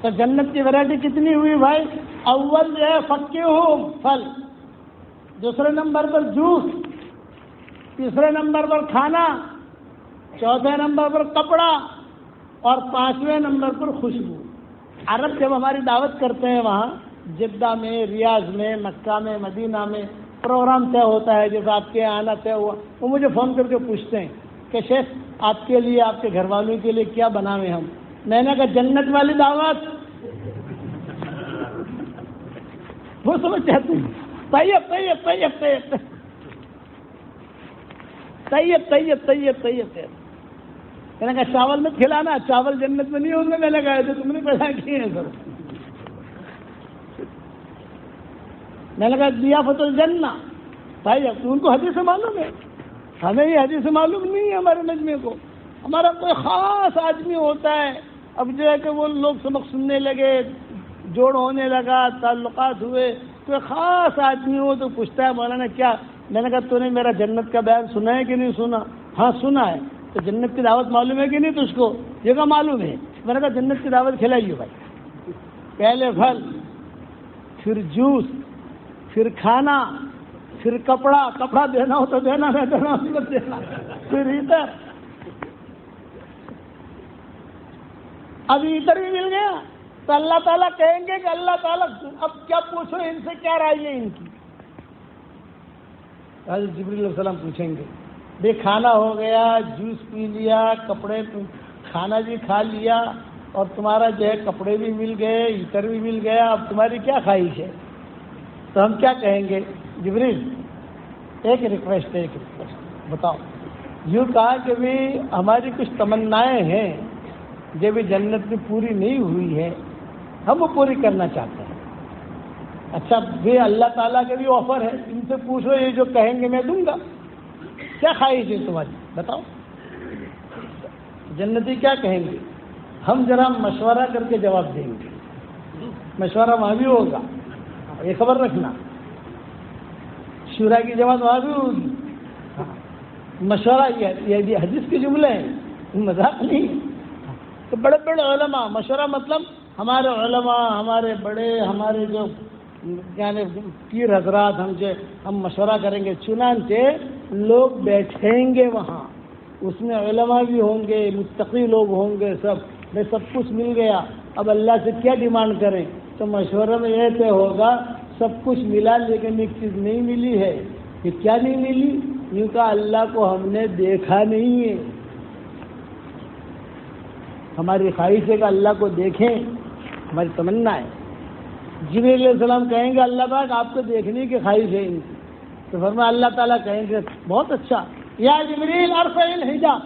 تو جنت کی ویرائٹی کتنی ہوئی بھائی؟ اول جو ہے فقیہم پھل، دوسرے نمبر پر جوس، تیسرے نمبر پر کھانا، چوتھے نمبر پر کپڑا اور پانچویں نمبر پر خوشبو۔ عرب جب ہماری دعوت کرتے ہیں وہاں جدہ میں، ریاض میں، مکہ میں، مدینہ میں پروگرام طے ہوتا ہے، جیسے آپ کے آنا طے ہوا، وہ مجھے فون کر کے پوچھتے ہیں کہ شیخ آپ کے لیے، آپ کے گھر والوں کے لیے کیا بناویں ہم؟ میں نے کہا جنت والی دعوت۔ وہ سمجھ چاہتے ہیں طیب طیب طیب طیب طیب طیب طیب طیب۔ میں نے کہا چاول میں کھلانا، چاول جنت میں نہیں ہوں گے۔ میں نے کہا تو تم نے پیدا کیے ہیں سر۔ میں نے کہا ضیافت الجنہ بھائی، ان کو حدیث سے معلوم ہے، ہمیں یہ حدیث سے معلوم نہیں ہے۔ ہمارے مجمع کو ہمارا کوئی خاص آدمی ہوتا ہے، اب جو ہے کہ وہ لوگ سبق سننے لگے، جوڑ ہونے لگا، تعلقات ہوئے، کوئی خاص آدمی ہو تو پوچھتا ہے مولانا کیا؟ میں نے کہا تو نے میرا جنت کا بیان سنا ہے کہ نہیں سنا؟ ہاں سنا ہے۔ تو جنت کی دعوت معلوم ہے کہ نہیں تجھ کو؟ یہ کہ معلوم ہے۔ میں نے کہا جنت کی دعوت کھلائیے بھائی، پہلے پھل، پھر جوس، پھر کھانا، پھر کپڑا، کپڑا دینا ہو تو دینا، نہ دینا ہو تو دینا، پھر عطر۔ اب عطر بھی مل گیا تو اللہ تعالیٰ کہیں گے کہ اللہ تعالیٰ اب کیا پوچھو ان سے، کیا رائے ہے ان کی؟ حضرت جبریل علیہ السلام پوچھیں گے بے کھانا ہو گیا، جوس پی لیا، کپڑے، کھانا بھی کھا لیا اور تمہارا جو ہے کپڑے بھی مل گئے، عطر بھی مل گیا، اب تمہاری کیا خواہش ہے؟ تو ہم کیا کہیں گے؟ جبریل ایک ریکویسٹ ہے، ایک ریکویسٹ بتاؤ۔ یوں کہا کہ بھی ہماری کچھ تمنائیں ہیں جو بھی جنت میں پوری نہیں ہوئی ہے، ہم وہ پوری کرنا چاہتے ہیں۔ اچھا بھی اللہ تعالیٰ کے بھی آفر ہے، ان سے پوچھو، یہ جو کہیں گے میں دوں گا۔ کیا خواہش ہے تمہاری بتاؤ؟ جنتی کیا کہیں گے؟ ہم ذرا مشورہ کر کے جواب دیں گے، مشورہ وہاں بھی ہوگا، یہ خبر رکھنا، شورا کی جماعت وہاں بھی ہوگی۔ مشورہ یہ حدیث کے جملے ہیں، مذاق نہیں۔ تو بڑے بڑے علماء، مشورہ مطلب ہمارے علماء، ہمارے بڑے، ہمارے جو یعنی پیر حضرات، ہم مشورہ کریں گے، چنانچہ لوگ بیٹھیں گے وہاں، اس میں علماء بھی ہوں گے، متقی لوگ ہوں گے، سب کچھ مل گیا، اب اللہ سے کیا ڈیمانڈ کریں؟ تو مشورہ میں یہ طے ہوگا سب کچھ ملا لیکن ایک چیز نہیں ملی ہے۔ یہ کیا نہیں ملی؟ یوں کہا اللہ کو ہم نے دیکھا نہیں ہے۔ ہماری خواہش ہے کہ اللہ کو دیکھیں، ہماری تمنا ہے۔ جبریل علیہ السلام کہیں گے اللہ پاک آپ کو دیکھنے کی خواہش ہے ان کی، تو فرمایا اللہ تعالیٰ کہیں گے بہت اچھا، یا جبریل ارفع الحجاب،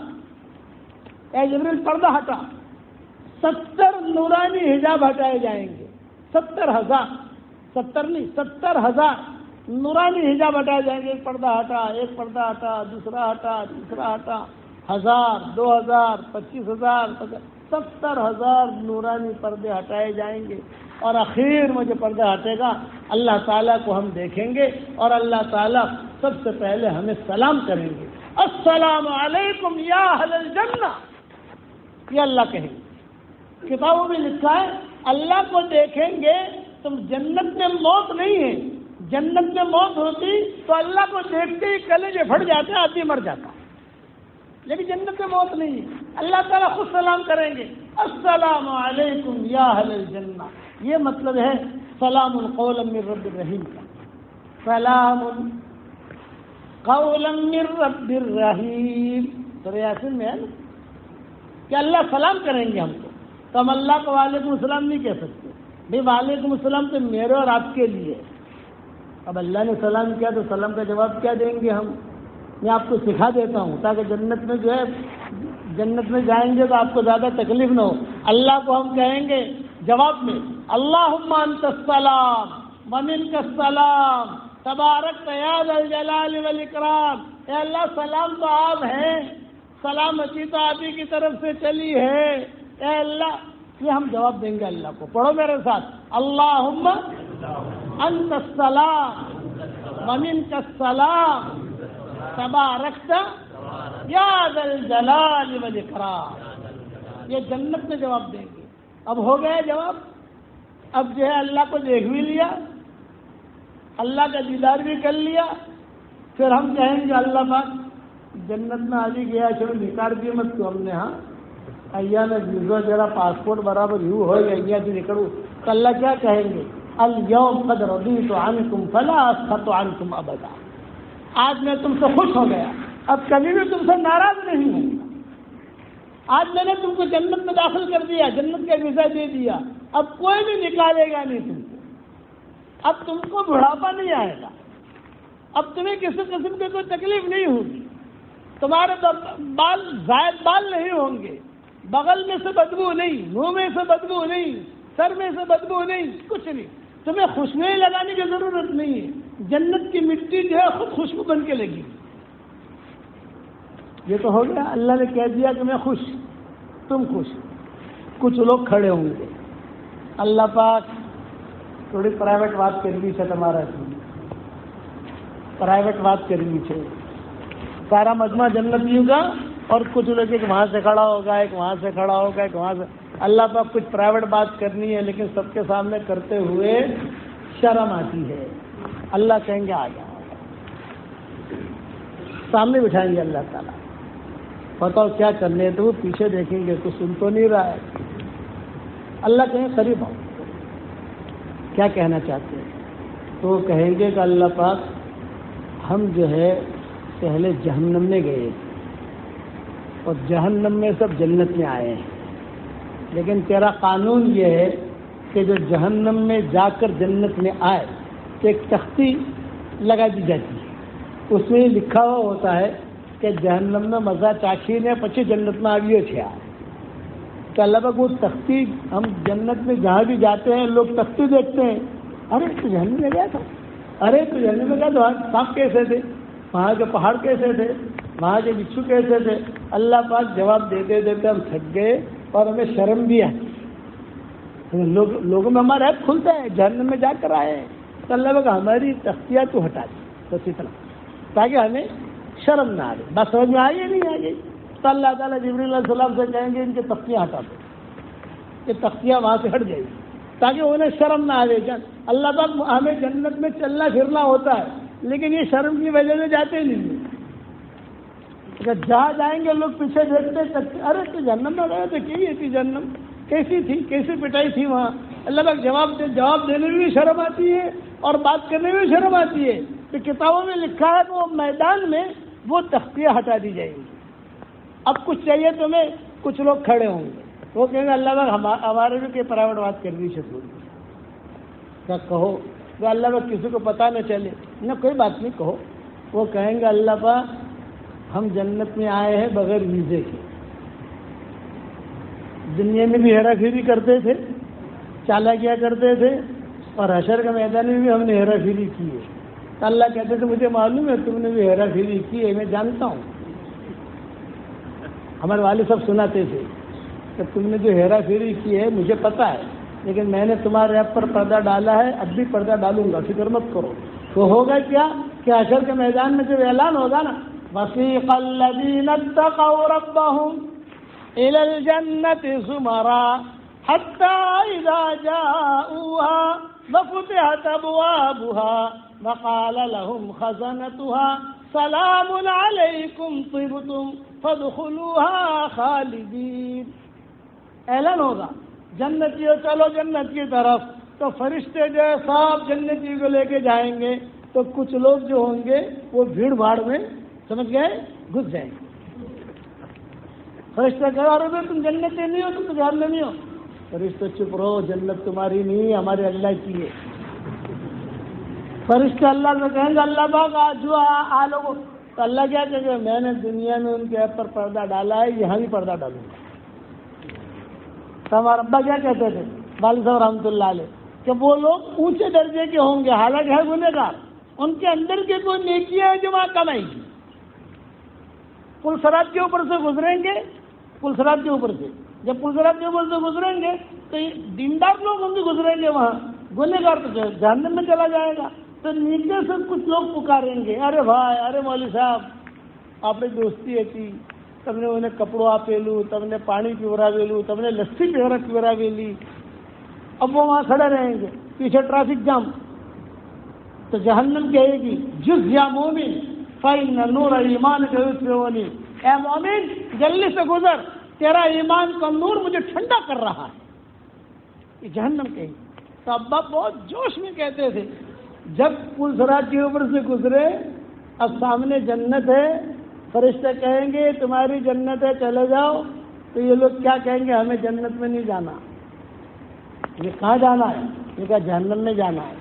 اے جبریل پردہ ہٹا۔ 70 نورانی حجاب ہٹائے جائیں گے، 70,000، 70 نہیں، 70,000 نورانی حجاب ہٹائے جائیں گے۔ ایک پردہ ہٹا، ایک پردہ ہٹا، دوسرا ہٹا، تیسرا ہٹا، 1000، 2000، 25,000، 70,000 نورانی پردے ہٹائے جائیں گے، اور آخر میں جو پردہ ہٹے گا اللہ تعالیٰ کو ہم دیکھیں گے، اور اللہ تعالیٰ سب سے پہلے ہمیں سلام کریں گے، السلام علیکم یا اہل الجنہ، یہ اللہ کہیں گے۔ کتابوں میں لکھا ہے اللہ کو دیکھیں گے تو جنت میں موت نہیں ہے، جنت میں موت ہوتی تو اللہ کو دیکھتے ہی کلیجے پھٹ جاتے، آدمی مر جاتا، لیکن جنت میں موت نہیں ہے۔ اللہ تعالیٰ خود سلام کریں گے، السلام علیکم یا اہل الجنہ۔ یہ مطلب ہے سلام قولا من رب الرحیم کا، سلام قولا من رب الرحیم۔ سورہ یاسین میں ہے نا کہ اللہ سلام کریں گے ہم کو، تو ہم اللہ کو وعلیکم السلام نہیں کہہ سکتے بھائی، وعلیکم السلام تو میرے اور آپ کے لیے۔ اب اللہ نے سلام کیا تو سلام کا جواب کیا دیں گے ہم؟ میں آپ کو سکھا دیتا ہوں تاکہ جنت میں جو ہے، جنت میں جائیں گے تو آپ کو زیادہ تکلیف نہ ہو۔ اللہ کو ہم کہیں گے جواب میں، اللہم انت السلام ومنک السلام تبارک یا ذا الجلال والاکرام۔ اے اللہ سلام تو آپ ہیں، سلامتی تو آپ ہی کی طرف سے چلی ہے، اے اللہ۔ یہ ہم جواب دیں گے اللہ کو، پڑھو میرے ساتھ، اللہم انت السلام ومنک السلام تبارکت یا ذا الجلال والاکرام۔ یہ جنت میں جواب دیں گے۔ اب ہو گیا جواب؟ اب جو ہے اللہ کو دیکھ بھی لیا، اللہ کا دیدار بھی کر لیا، پھر ہم کہیں گے اللہ پاک جنت میں آگے گیا چلو نکال دیے مت تو ہم نے ہاں ایا میں ویزا جرا پاسپورٹ برابر یوں ہو گیا سے نکلوں تو اللہ کیا کہیں گے؟ الیوم قد رضیت عنکم فلا اسخط عنکم ابدا، آج میں تم سے خوش ہو گیا، اب کبھی بھی تم سے ناراض نہیں ہوں، آج میں نے تم کو جنت میں داخل کر دیا، جنت کا ویزا دے دیا، اب کوئی بھی نکالے گا نہیں تم کو، اب تم کو بڑھاپا نہیں آئے گا، اب تمہیں کسی قسم کی کوئی تکلیف نہیں ہوگی، تمہارے بال زائد بال نہیں ہوں گے، بغل میں سے بدبو نہیں، منہ میں سے بدبو نہیں، سر میں سے بدبو نہیں، کچھ نہیں، تمہیں خوشبوئیں لگانے کی ضرورت نہیں ہے، جنت کی مٹی جو ہے خود خوشبو بن کے لگی۔ یہ تو ہو گیا، اللہ نے کہہ دیا کہ میں خوش، تم خوش۔ کچھ لوگ کھڑے ہوں گے، اللہ پاک تھوڑی پرائیویٹ بات کرنی ہے، تمہارا پرائیویٹ بات کرنی ہے، سارا مجمع جنتیوں کا، اور کچھ لوگ ایک وہاں سے کھڑا ہوگا، ایک وہاں سے کھڑا ہوگا، ایک وہاں سے، اللہ پاک کچھ پرائیویٹ بات کرنی ہے لیکن سب کے سامنے کرتے ہوئے شرم آتی ہے، اللہ کہیں گے آ جاؤ، سامنے بٹھائیں گے اللہ تعالیٰ، بتاؤ کیا کرنے، تو وہ پیچھے دیکھیں گے تو سن تو نہیں رہا ہے، اللہ کہیں قریب آؤ، کیا کہنا چاہتے ہیں؟ تو وہ کہیں گے کہ اللہ پاک ہم جو ہے پہلے جہنم میں گئے اور جہنم میں سب جنت میں آئے ہیں، لیکن تیرا قانون یہ ہے کہ جو جہنم میں جا کر جنت میں آئے تو ایک تختی لگا دی جاتی ہے، اس میں لکھا ہوا ہوتا ہے کہ جہنم میں مزہ چاکھی نے پچھے جنت میں آگے تھیا، تو اللہ پاک وہ تختی، ہم جنت میں جہاں بھی جاتے ہیں لوگ تختی دیکھتے ہیں، ارے تو جہنم میں گیا تھا، ارے تو جہنم میں گیا تو وہاں سانپ کیسے تھے، وہاں کے پہاڑ کیسے تھے، وہاں کے بچھو کیسے تھے، اللہ پاک جواب دیتے دیتے ہم تھک گئے اور ہمیں شرم بھی آتی، لوگوں میں ہمارا عیب کھلتا ہے، جہنم میں جا کر آئے ہیں، تو اللہ پاک ہماری تختیاں تو ہٹا دی بس اتنا، تاکہ ہمیں شرم نہ آ رہی، بس سمجھ میں آئی یا نہیں آ گئی؟ تو اللہ تعالیٰ جبریل علیہ السلام سے کہیں گے ان کی تختیاں ہٹا دو، یہ تختیاں وہاں سے ہٹ جائیں گی تاکہ انہیں شرم نہ آئے۔ اللہ پاک ہمیں جنت میں چلنا پھرنا ہوتا ہے لیکن یہ شرم کی وجہ سے جاتے نہیں ہیں، اگر جہاں جائیں گے لوگ پیچھے دیکھتے، ارے تو جہنم میں گئے تو کی تھی جہنم، کیسی تھی، کیسی پٹائی تھی وہاں، اللہ پاک جواب دینے میں بھی شرم آتی ہے اور بات کرنے میں بھی شرم آتی ہے، تو کتابوں میں لکھا ہے کہ وہ میدان میں وہ تختیاں ہٹا دی جائیں گی۔ اب کچھ چاہیے تمہیں، کچھ لوگ کھڑے ہوں گے، وہ کہیں گے اللہ پاک ہمارے بھی کوئی پرائیویٹ بات کرنی چاہیے، کیا کہو تو اللہ پاک کسی کو پتہ نہ چلے، نہ کوئی بات نہیں کہو، وہ کہیں گے اللہ پاک ہم جنت میں آئے ہیں بغیر ویزے کے، دنیا میں بھی ہیرا پھیری کرتے تھے، چالا کیا کرتے تھے، اور حشر کے میدان میں بھی ہم نے ہیرا پھیری کی ہے، تو اللہ کہتے تھے مجھے معلوم ہے تم نے بھی ہیرا پھیری کی ہے، میں جانتا ہوں، ہمارے والد صاحب سناتے تھے کہ تم نے جو ہیرا پھیری کی ہے مجھے پتہ ہے، لیکن میں نے تمہارے ایپ پر پردہ ڈالا ہے، اب بھی پردہ ڈالوں گا، فکر مت کرو۔ تو ہوگا کیا کہ حشر کے میدان میں جب اعلان ہوگا نا وَسِيقَ الَّذِينَ اتَّقَوْا رَبَّهُمْ إِلَى الْجَنَّةِ زُمَرًا حَتَّى إِذَا جَاءُوهَا وَفُتِحَتْ أَبْوَابُهَا وَقَالَ لَهُمْ خَزَنَتُهَا سَلَامٌ عَلَيْكُمْ طِبْتُمْ فَادْخُلُوهَا خَالِدِينَ، اعلان ہوگا جنتیوں چلو جنت کی طرف، تو فرشتے جو ہے سب جنتی کو لے کے جائیں گے، تو کچھ لوگ جو ہوں گے وہ بھیڑ بھاڑ میں سمجھ گئے گھس جائیں گے، فرشتے کہا رہے تم جنتی نہیں ہو، تم تو جہنمی نہیں ہو، فرشتے چپ رہو، جنت تمہاری نہیں ہمارے اللہ کی ہے، فرشتے اللہ سے کہیں گے اللہ پاک جو آ لوگوں، تو اللہ کیا کہے گا میں نے دنیا میں ان کے ایپ پر پردہ ڈالا ہے، یہاں بھی پردہ ڈالوں گا۔ تو ہمارے ابا کیا کہتے تھے والد صاحب رحمۃ اللہ علیہ کہ وہ لوگ اونچے درجے کے ہوں گے، حالانکہ ہے گنہگار، ان کے اندر کے کوئی نیکیاں ہیں جو وہاں کمائیں گی، پل صراط کے اوپر سے گزریں گے، پل صراط کے اوپر سے جب پل صراط کے اوپر سے گزریں گے تو دیندار لوگ ہوں گے گزریں گے وہاں، گنہگار تو جہنم میں چلا جائے گا، تو نیچے سے کچھ لوگ پکاریں گے ارے بھائی، ارے مولوی صاحب آپ نے دوستی હતી، તમને મને કપડું આપેલું، તમને પાણી પીવડાવેલું، તમને લસ્સી પીવડાવેલી، اب وہ وہاں کھڑے رہیں گے، پیچھے ٹریفک جام، تو جہنم کہے گی جز یا مومن فإن نور ایمان کا یطفئنی، اے مومن جلدی سے گزر، تیرا ایمان کا نور مجھے ٹھنڈا کر رہا ہے، یہ جہنم کہے گی۔ تو ابا بہت جوش میں کہتے تھے جب پل صراط کے اوپر سے گزرے، اب سامنے جنت ہے، فرشتے کہیں گے تمہاری جنت ہے چلے جاؤ، تو یہ لوگ کیا کہیں گے؟ ہمیں جنت میں نہیں جانا۔ یہ کہاں جانا ہے؟ یہ کہا جہنم میں جانا ہے۔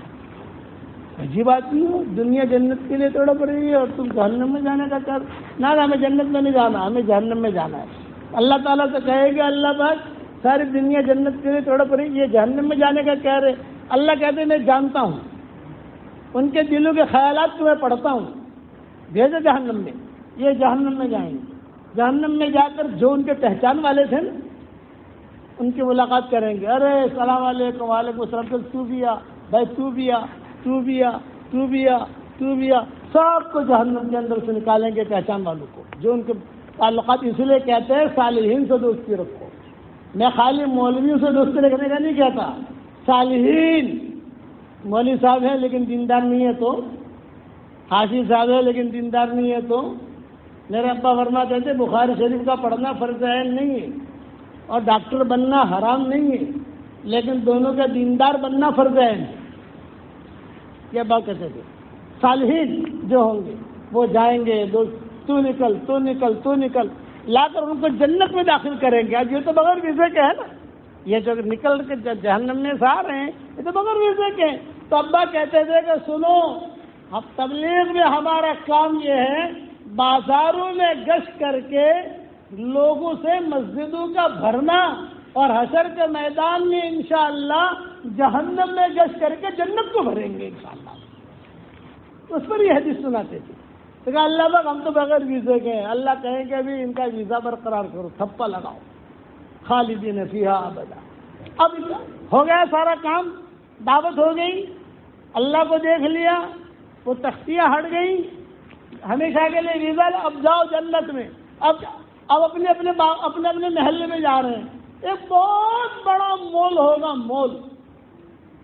عجیب بات نہیں ہو، دنیا جنت کے لیے توڑ پڑ رہی ہے اور تم جہنم میں جانے کا کر، نہ ہمیں جنت میں نہیں جانا، ہمیں جہنم میں جانا ہے۔ اللہ تعالیٰ سے کہے گا اللہ پاک ساری دنیا جنت کے لیے توڑ پڑی، یہ جہنم میں جانے کا کہہ رہے۔ اللہ کہتے میں جانتا ہوں، ان کے دلوں کے خیالات کو میں پڑھتا ہوں، بھیجو جہنم میں، یہ جہنم میں جائیں گے۔ جہنم میں جا کر جو ان کے پہچان والے تھے نا، ان کی ملاقات کریں گے، ارے السلام علیکم، وعلیکم السلام، تو بھی آ بھائی، تو بھی آ، تو بھی آ، تو بھی آ، تو بھی آ، سب کو جہنم کے اندر سے نکالیں گے پہچان والوں کو، جو ان کے تعلقات۔ اس لیے کہتے ہیں صالحین سے دوستی رکھو۔ میں خالی مولویوں سے دوستی رکھنے کا نہیں کہتا، صالحین مولوی صاحب ہیں لیکن دیندار نہیں ہے تو، حافظ صاحب ہے لیکن دیندار نہیں ہے تو، میرے ابا فرماتے تھے بخاری شریف کا پڑھنا فرض عین نہیں ہے اور ڈاکٹر بننا حرام نہیں ہے، لیکن دونوں کا دیندار بننا فرض عین ہے، یہ بات کہتے تھے۔ صالحین جو ہوں گے وہ جائیں گے، تو نکل تو نکل تو نکل، لا کر ان کو جنت میں داخل کریں گے۔ آج یہ تو بغیر ویزے کے ہے نا، یہ جو نکل کے جہنم میں سے آ رہے ہیں یہ تو بغیر ویزے کے ہیں۔ تو ابا کہتے تھے کہ سنو، اب تبلیغ میں ہمارا کام یہ ہے بازاروں میں گشت کر کے لوگوں سے مسجدوں کا بھرنا، اور حشر کے میدان میں انشاءاللہ جہنم میں گشت کر کے جنت کو بھریں گے انشاءاللہ۔ اس پر یہ حدیث سناتے تھے، تو کہا اللہ پاک ہم تو بغیر ویزے کے ہیں۔ اللہ کہیں کہ ابھی ان کا ویزا برقرار کرو، تھپا لگاؤ، خالدین فیہا ابدا۔ اب ہو گیا سارا کام، دعوت ہو گئی، اللہ کو دیکھ لیا، وہ تختیاں ہٹ گئی، ہمیشہ کے لیے ویزا، اب جاؤ جنت میں۔ اب اپنے اپنے محلے میں جا رہے ہیں۔ ایک بہت بڑا مول ہوگا، مول۔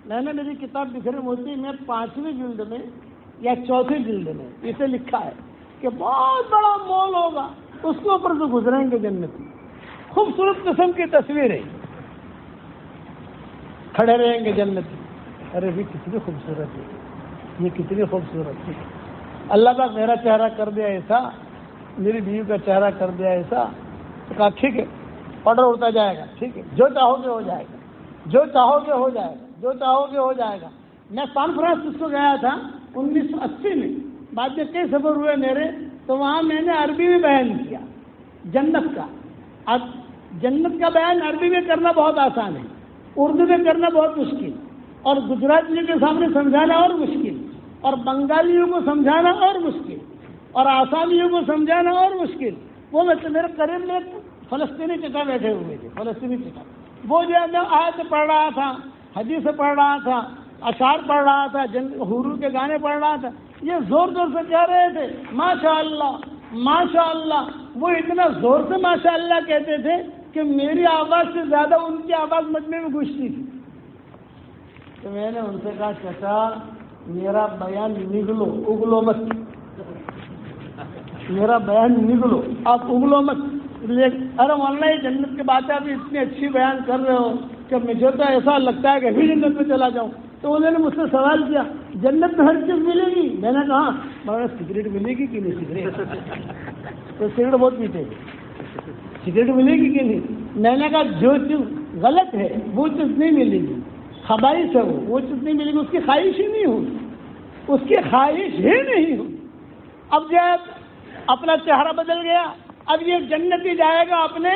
میں نے میری کتاب بکھرے موتی میں 5ویں جلد میں یا 4تھی جلد میں اسے لکھا ہے کہ بہت بڑا مول ہوگا، اس کے اوپر سے گزریں گے جنت میں، خوبصورت قسم کی تصویریں، کھڑے رہیں گے جنت میں۔ ارے بھی کتنی خوبصورت ہے، یہ کتنی خوبصورت ہے۔ اللہ پاک میرا چہرہ کر دیا ایسا، میری بیوی کا چہرہ کر دیا ایسا، تو کہا ٹھیک ہے، آرڈر ہوتا جائے گا، ٹھیک ہے، جو چاہو گے ہو جائے گا، جو چاہو گے ہو جائے گا، جو چاہو گے ہو جائے گا۔ میں سان فرانسسکو گیا تھا 1980 میں، بعد میں کئی سفر ہوئے میرے، تو وہاں میں نے عربی میں بیان کیا جنت کا۔ اب جنت کا بیان عربی میں کرنا بہت آسان ہے، اردو میں کرنا بہت مشکل، اور گجراتیوں کے سامنے سمجھانا اور مشکل، اور بنگالیوں کو سمجھانا اور مشکل، اور آسامیوں کو سمجھانا اور مشکل۔ وہ میرے قریب میں فلسطینی چچا بیٹھے ہوئے تھے، فلسطینی چچا، وہ جو ہے میں آیت پڑھ رہا تھا، حدیث پڑھ رہا تھا، اشعار پڑھ رہا تھا، حوروں کے گانے پڑھ رہا تھا، یہ زور زور سے کہہ رہے تھے ماشاء اللہ ماشاء اللہ۔ وہ اتنا زور سے ماشاء اللہ کہتے تھے کہ میری آواز سے زیادہ ان کی آواز مجمع میں گونجتی تھی۔ تو میں نے ان سے کہا چچا میرا بیان نگلو، اگلو مت، میرا بیان نگلو، آپ اگلو مت۔ ارے مولانا یہ جنت کی باتیں آپ اتنی اچھی بیان کر رہے ہو کہ مجھے تو ایسا لگتا ہے کہ ابھی جنت میں چلا جاؤں۔ تو انہوں نے مجھ سے سوال کیا جنت میں ہر چیز ملے گی؟ میں نے کہا مولانا سگریٹ ملے گی کہ نہیں؟ سگریٹ تو سگریٹ بہت پیتے ہیں، سگریٹ ملے گی کہ نہیں؟ میں نے کہا جو چیز غلط ہے وہ چیز نہیں ملے گی، خبائث ہے وہ چیز نہیں ملے گی، اس کی خواہش ہی نہیں ہوگی، اس کی خواہش ہی نہیں ہوگی۔ اب جب اپنا چہرہ بدل گیا، اب یہ جنتی جائے گا اپنے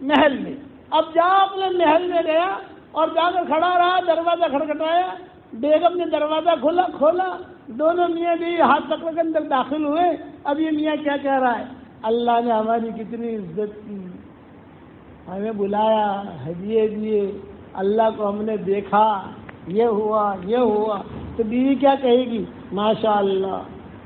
محل میں، اب جہاں اپنے محل میں گیا اور جا کر کھڑا رہا، دروازہ کھٹکھٹایا، بیگم نے دروازہ کھولا، دونوں میاں بیوی ہاتھ پکڑ کے اندر داخل ہوئے۔ اب یہ میاں کیا کہہ رہا ہے؟ اللہ نے ہماری کتنی عزت کی، ہمیں بلایا، ہدیے دیے، اللہ کو ہم نے دیکھا، یہ ہوا یہ ہوا۔ تو بیوی کیا کہے گی؟ ماشاء اللہ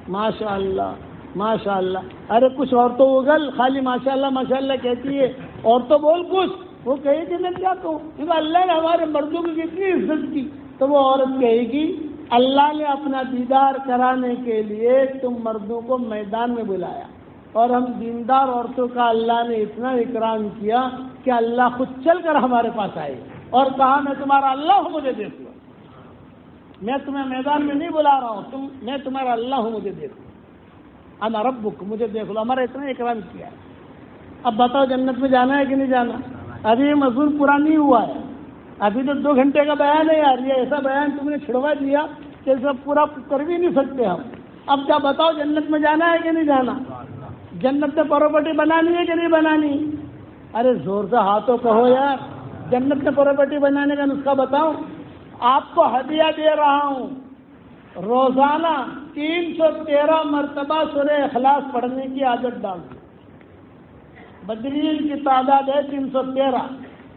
ماشاء اللہ ماشاء اللہ۔ ارے کچھ اور تو اگل، خالی ماشاء اللہ کہتی ہے، اور تو بول کچھ۔ وہ کہے کہ میں کیا کہوں، کیونکہ اللہ نے ہمارے مردوں کی کتنی عزت کی. تو وہ عورت کہے گی اللہ نے اپنا دیدار کرانے کے لیے تم مردوں کو میدان میں بلایا، اور ہم دیندار عورتوں کا اللہ نے اتنا اکرام کیا کہ اللہ خود چل کر ہمارے پاس آئے اور کہا میں تمہارا اللہ ہوں، مجھے دیکھ لو. میں تمہیں میدان میں نہیں بلا رہا ہوں، میں تمہارا اللہ ہوں، مجھے دیکھ لو. انا ربک، مجھے دیکھ لو. ہمارا اتنا اکرام کیا ہے. اب بتاؤ جنت میں جانا ہے کہ نہیں جانا؟ ابھی یہ مضمون پورا نہیں ہوا ہے، ابھی تو 2 گھنٹے کا بیان ہے یار. یہ ایسا بیان تم نے چھڑوا دیا کہ سب پورا کر بھی نہیں سکتے ہم. اب کیا بتاؤ جنت میں جانا ہے کہ نہیں جانا؟ جنت میں پراپرٹی بنانی ہے کہ نہیں بنانی؟ ارے زور سے ہاتھوں کہو یار. جنت میں پراپرٹی بنانے کا نسخہ بتاؤں. آپ کو ہدیہ دے رہا ہوں، روزانہ 313 مرتبہ سورہ اخلاص پڑھنے کی عادت ڈال دو. بدرین کی تعداد ہے 313.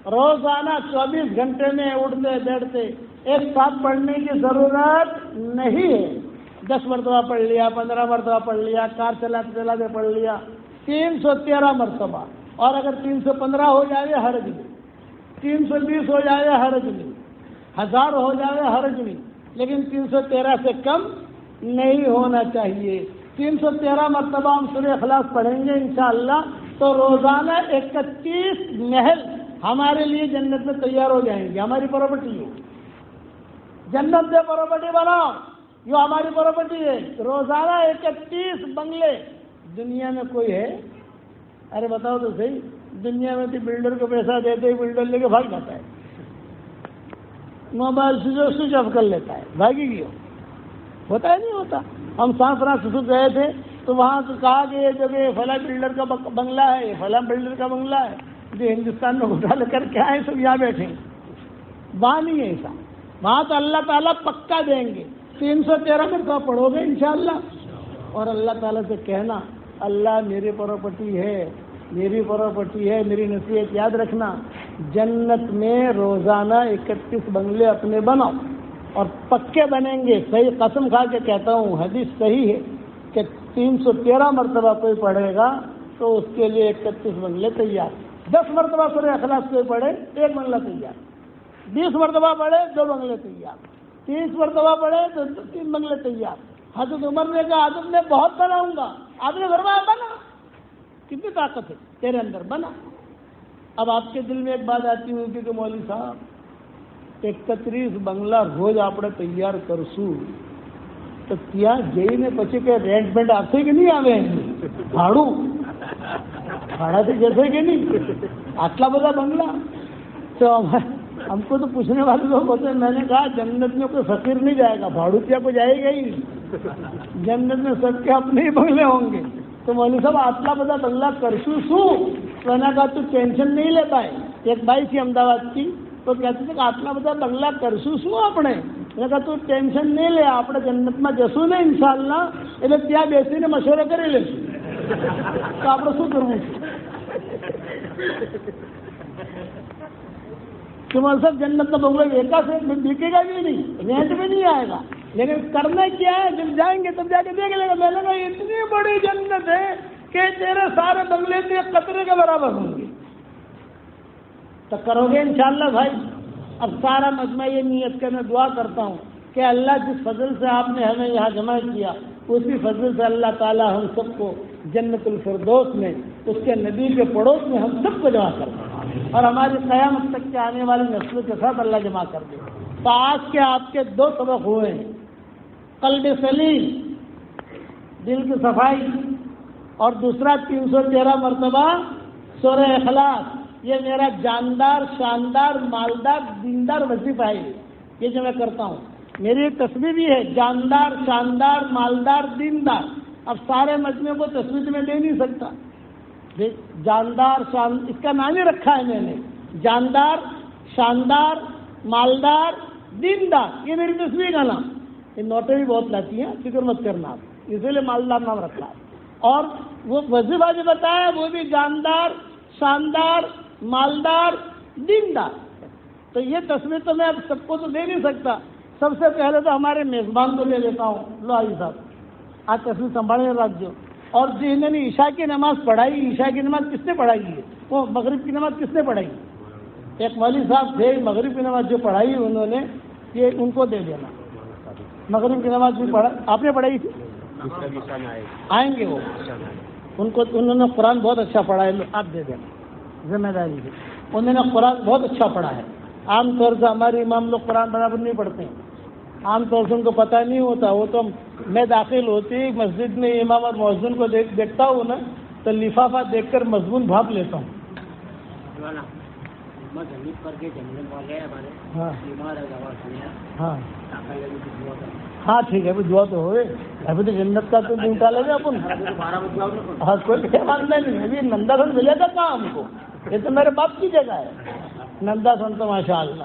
روزانہ 24 گھنٹے میں اٹھتے بیٹھتے ایک ساتھ پڑھنے کی ضرورت نہیں ہے. 10 مرتبہ پڑھ لیا، 15 مرتبہ پڑھ لیا، کار چلاتے چلاتے پڑھ لیا. 313 مرتبہ. اور اگر 315 ہو جائے حرج نہیں، 320 ہو جائے حرج نہیں، 1000 ہو جائے حرج نہیں، لیکن 313 سے کم نہیں ہونا چاہیے. 313 مرتبہ ہم سورہ اخلاص پڑھیں گے انشاءاللہ تو روزانہ 31 محل ہمارے لیے جنت میں تیار ہو جائیں گے. ہماری پراپرٹی ہے، جنت میں پراپرٹی بناؤ، یہ ہماری پراپرٹی ہے. روزانہ 31 بنگلے. دنیا میں کوئی ہے؟ ارے بتاؤ تو صحیح. دنیا میں تو بلڈر کو پیسہ دیتے ہی بلڈر لے کے بھاگ جاتا ہے، موبائل سوئچ آف کر لیتا ہے، بھاگی گیا. ہوتا ہے نہیں ہوتا؟ ہم سان فرانسسکو گئے تھے تو وہاں سے کہا کہ یہ جگہ فلاں بلڈر کا بنگلہ ہے، یہ فلاں بلڈر کا بنگلہ ہے. جو ہندوستان میں گھوٹالے کر کے آئے سب یہاں بیٹھے ہیں. وہاں نہیں ہے ایسا. وہاں تو اللہ تعالیٰ پکا دیں گے. 313 مرتبہ پڑھو گے انشاءاللہ اور اللہ تعالیٰ سے کہنا اللہ میری پراپرٹی ہے، میری پراپرٹی ہے، میری نصیحت یاد رکھنا. جنت میں روزانہ 31 بنگلے اپنے بناؤ اور پکے بنیں گے. صحیح قسم کھا کے کہتا ہوں، حدیث صحیح ہے کہ 313 مرتبہ کوئی پڑھے گا تو اس کے لیے 31 بنگلے تیار. 10 مرتبہ سورہ اخلاص کوئی پڑھے 1 بنگلہ تیار. 20 مرتبہ پڑھے 2 بنگلے تیار. 30 مرتبہ پڑھے تو 3 بنگلے تیار. حضرت عمر نے کہا حضرت میں بہت بناؤں گا. آپ نے فرمایا بنا. کتنی طاقت ہے تیرے اندر، بنا. اب آپ کے دل میں ایک بات آتی ہوگی کہ مولوی صاحب 31 بنگلہ روز آپ تیار کرسو تو کیا جئی نے پچھے کے رینٹ بینٹ آپ سے کہ نہیں آوے بھاڑو بھاڑا سے جیسے کہ نہیں آٹلا بڑا بنگلہ. تو ہم کو تو پوچھنے والے لوگ ہوتے ہیں. میں نے کہا جنت میں کوئی فقیر نہیں جائے گا، بھاڑو کیا کو جائے گا ہی. جنت میں سب کے اپنے ہی بنگلے ہوں گے. تو مولوی صاحب آٹلا بڑا بنگلہ کرسو سو. میں نے کہا تو ٹینشن نہیں لیتا ہے. ایک بائی تھی احمدآباد کی تو کہتے تھے کہ آٹلا بڑا بنگلہ کرسو سو اپنے. میں نے کہا تو ٹینشن نہیں لے، آپ جنت میں جسو نے انشاءاللہ એટલે ત્યાં બેસીને મશવરો કરી લેશું તો આપણે શું કરવું છે. کہ صاحب جنت کا بنگلہ ایکا سے بکے گا بھی نہیں، رینٹ میں نہیں آئے گا. لیکن کرنا کیا ہے، جب جائیں گے تب جا کے دیکھ لے گا. میں نے کہا اتنی بڑی جنت ہے کہ تیرے سارے بنگلے کے قطرے کے برابر ہوں گے. تو کرو گے انشاءاللہ بھائی. اب سارا مجمع یہ نیت کر میں دعا کرتا ہوں کہ اللہ جس فضل سے آپ نے ہمیں یہاں جمع کیا اسی فضل سے اللہ تعالی ہم سب کو جنت الفردوس میں اس کے نبی کے پڑوس میں ہم سب کو جمع کر دے اور ہماری قیامت تک کے آنے والے نسلوں کے ساتھ اللہ جمع کر دے. تو آج کے آپ کے 2 سبق ہوئے ہیں، قلب سلیم دل کی صفائی، اور دوسرا 313 مرتبہ سورہ اخلاص. یہ میرا جاندار شاندار مالدار دیندار وظیفہ ہے، یہ جو میں کرتا ہوں. میری تصویر بھی ہے جاندار شاندار مالدار دیندار. اب سارے مجموعے کو تصویر میں دے نہیں سکتا. جاندار اس کا نام ہی رکھا ہے میں نے، جاندار شاندار مالدار دیندار. یہ میری تصویر کا نام. یہ نوٹیں بھی بہت لاتی ہیں، فکر مت کرنا آپ، اسی لیے مالدار نام رکھا ہے. اور وہ وظیفہ جو بتایا وہ بھی جاندار شاندار مالدار دیندار. تو یہ تصویر تو میں اب سب کو تو دے نہیں سکتا. سب سے پہلے تو ہمارے میزبان کو لے لیتا ہوں. لو آئی صاحب آج تصویر سنبھالنے رکھ دو. اور جنہوں نے عشاء کی نماز پڑھائی، عشاء کی نماز کس نے پڑھائی ہے؟ وہ مغرب کی نماز کس نے پڑھائی؟ ایک مولوی صاحب تھے، مغرب کی نماز جو پڑھائی انہوں نے، یہ ان کو دے دینا۔ مغرب کی نماز بھی پڑھا آپ نے پڑھائی تھی، آئیں گے وہ، ان کو انہوں نے قرآن بہت اچھا پڑھا ہے، آپ دے دینا ذمہ داری سے۔ انہوں نے قرآن بہت اچھا پڑھا ہے۔ عام طور سے ہمارے امام لوگ قرآن برابر نہیں پڑھتے ہیں، عام طور سے ان کو پتہ نہیں ہوتا۔ وہ تو میں داخل ہوتی مسجد میں امام اور مؤذن کو دیکھتا ہوں نا تو لفافہ دیکھ کر مضمون بھاپ لیتا ہوں۔ ہاں ہاں ٹھیک ہے، ابھی دعا تو ہوئے، ابھی تو جنت کا تو نہیں ڈالے گا اپن۔ ہاں کوئی ماننا نہیں، ابھی نندا سن ملے گا کہاں ہم کو؟ یہ تو میرے باپ کی جگہ ہے۔ نندا سن تو ماشاء اللہ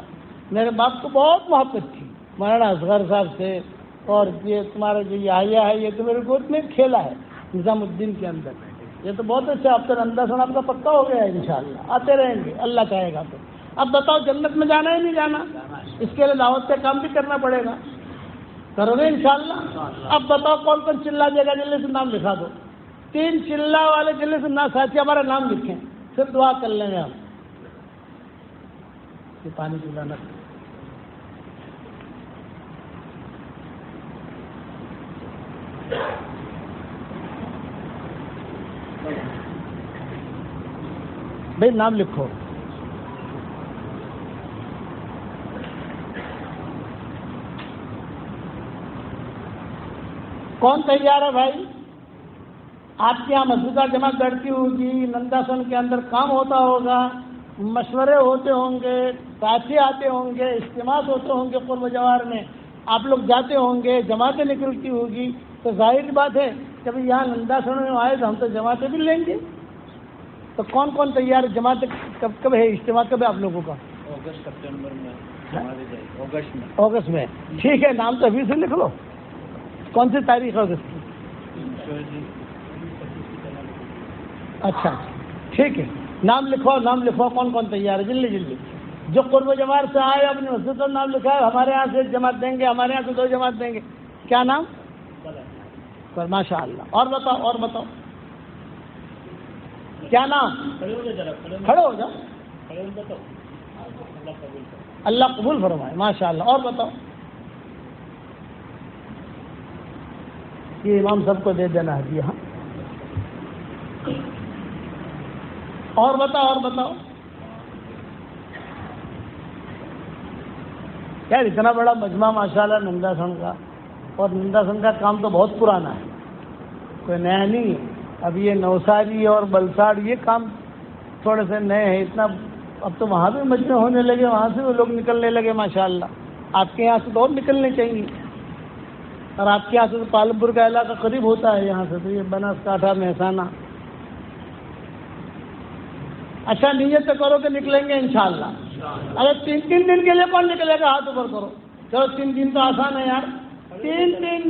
میرے باپ کو بہت محبت تھی، مولانا اصغر صاحب سے، اور یہ تمہارا جو یحییٰ ہے یہ تو میرے گود میں کھیلا ہے نظام الدین کے اندر۔ یہ تو بہت اچھا، اب تو نندا سن آپ کا پکا ہو گیا ہے، انشاءاللہ آتے رہیں گے اللہ چاہے گا تو۔ اب بتاؤ جنت میں جانا ہے نہیں جانا؟ اس کے لیے دعوت کا کام بھی کرنا پڑے گا، کرو گے انشاءاللہ؟ اب بتاؤ کون کون چلا دے گا؟ جلدی سے نام لکھا دو، 3 چلا والے جلدی سے ساتھی ہمارا نام لکھیں، پھر دعا کر لیں گے ہم۔ یہ پانی پلانا بھائی، نام لکھو۔ کون تیار ہے بھائی؟ آپ کے یہاں مسجدہ جماعت بیٹھتی ہوگی، نندا سن کے اندر کام ہوتا ہوگا، مشورے ہوتے ہوں گے، ساتھی آتے ہوں گے، اجتماع ہوتے ہوں گے، قرب جوار میں آپ لوگ جاتے ہوں گے، جماعتیں نکلتی ہوگی، تو ظاہر بات ہے جب یہاں نندا سن میں آئے تو ہم تو جماعتیں بھی لیں گے۔ تو کون کون تیار ہے؟ جماعت کب ہے؟ اجتماع کب ہے آپ لوگوں کا؟ اگست سپٹمبر میں، اگست میں۔ ٹھیک ہے، نام تو ابھی سے لکھ لو۔ کون سی تاریخ ہے اگست کی؟ اچھا ٹھیک ہے، نام لکھو، نام لکھو، کون کون تیار ہے؟ جلدی جلدی جو قرب جوار سے آئے اپنی مسجد کا نام لکھا ہے، ہمارے یہاں سے 1 جماعت دیں گے، ہمارے یہاں سے 2 جماعت دیں گے۔ کیا نام؟ ماشاء اللہ۔ اور بتاؤ، اور بتاؤ کیا نام؟ کھڑے ہو جاؤ، اللہ قبول فرمائے، ماشاء اللہ۔ اور بتاؤ، یہ امام سب کو دے دینا ہے جی۔ ہاں، اور بتاؤ، اور بتاؤ یار، اتنا بڑا مجمع ماشاء اللہ نندا سن کا، اور نندا سن کا کام تو بہت پرانا ہے، کوئی نیا نہیں ہے۔ اب یہ نوساری اور بلساڑ یہ کام تھوڑے سے نئے ہیں، اتنا اب تو وہاں بھی مجمع ہونے لگے، وہاں سے وہ لوگ نکلنے لگے ماشاء اللہ۔ آپ کے یہاں سے تو اور نکلنے چاہیے، اور آپ کے یہاں سے تو پالمپور کا علاقہ قریب ہوتا ہے یہاں سے، تو یہ بناسکانٹھا، مہسانہ۔ اچھا، نیت تو کرو کہ نکلیں گے انشاءاللہ۔ اگر 3 دن کے لیے کون نکلے گا؟ ہاتھ اوپر کرو۔ چلو 3 دن تو آسان ہے یار، 3 دن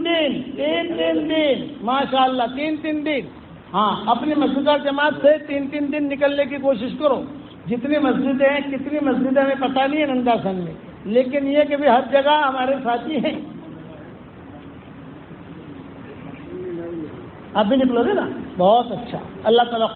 ماشاء اللہ، 3 دن۔ ہاں، اپنی مسجدہ جماعت سے 3 دن نکلنے کی کوشش کرو۔ جتنی مسجدیں ہیں، کتنی مسجدیں ہمیں پتہ نہیں ہے نندا سن میں، لیکن یہ کہ بھی ہر جگہ ہمارے ساتھی ہیں۔ اب بھی نکلو گے نا؟ بہت اچھا، اللہ تعالیٰ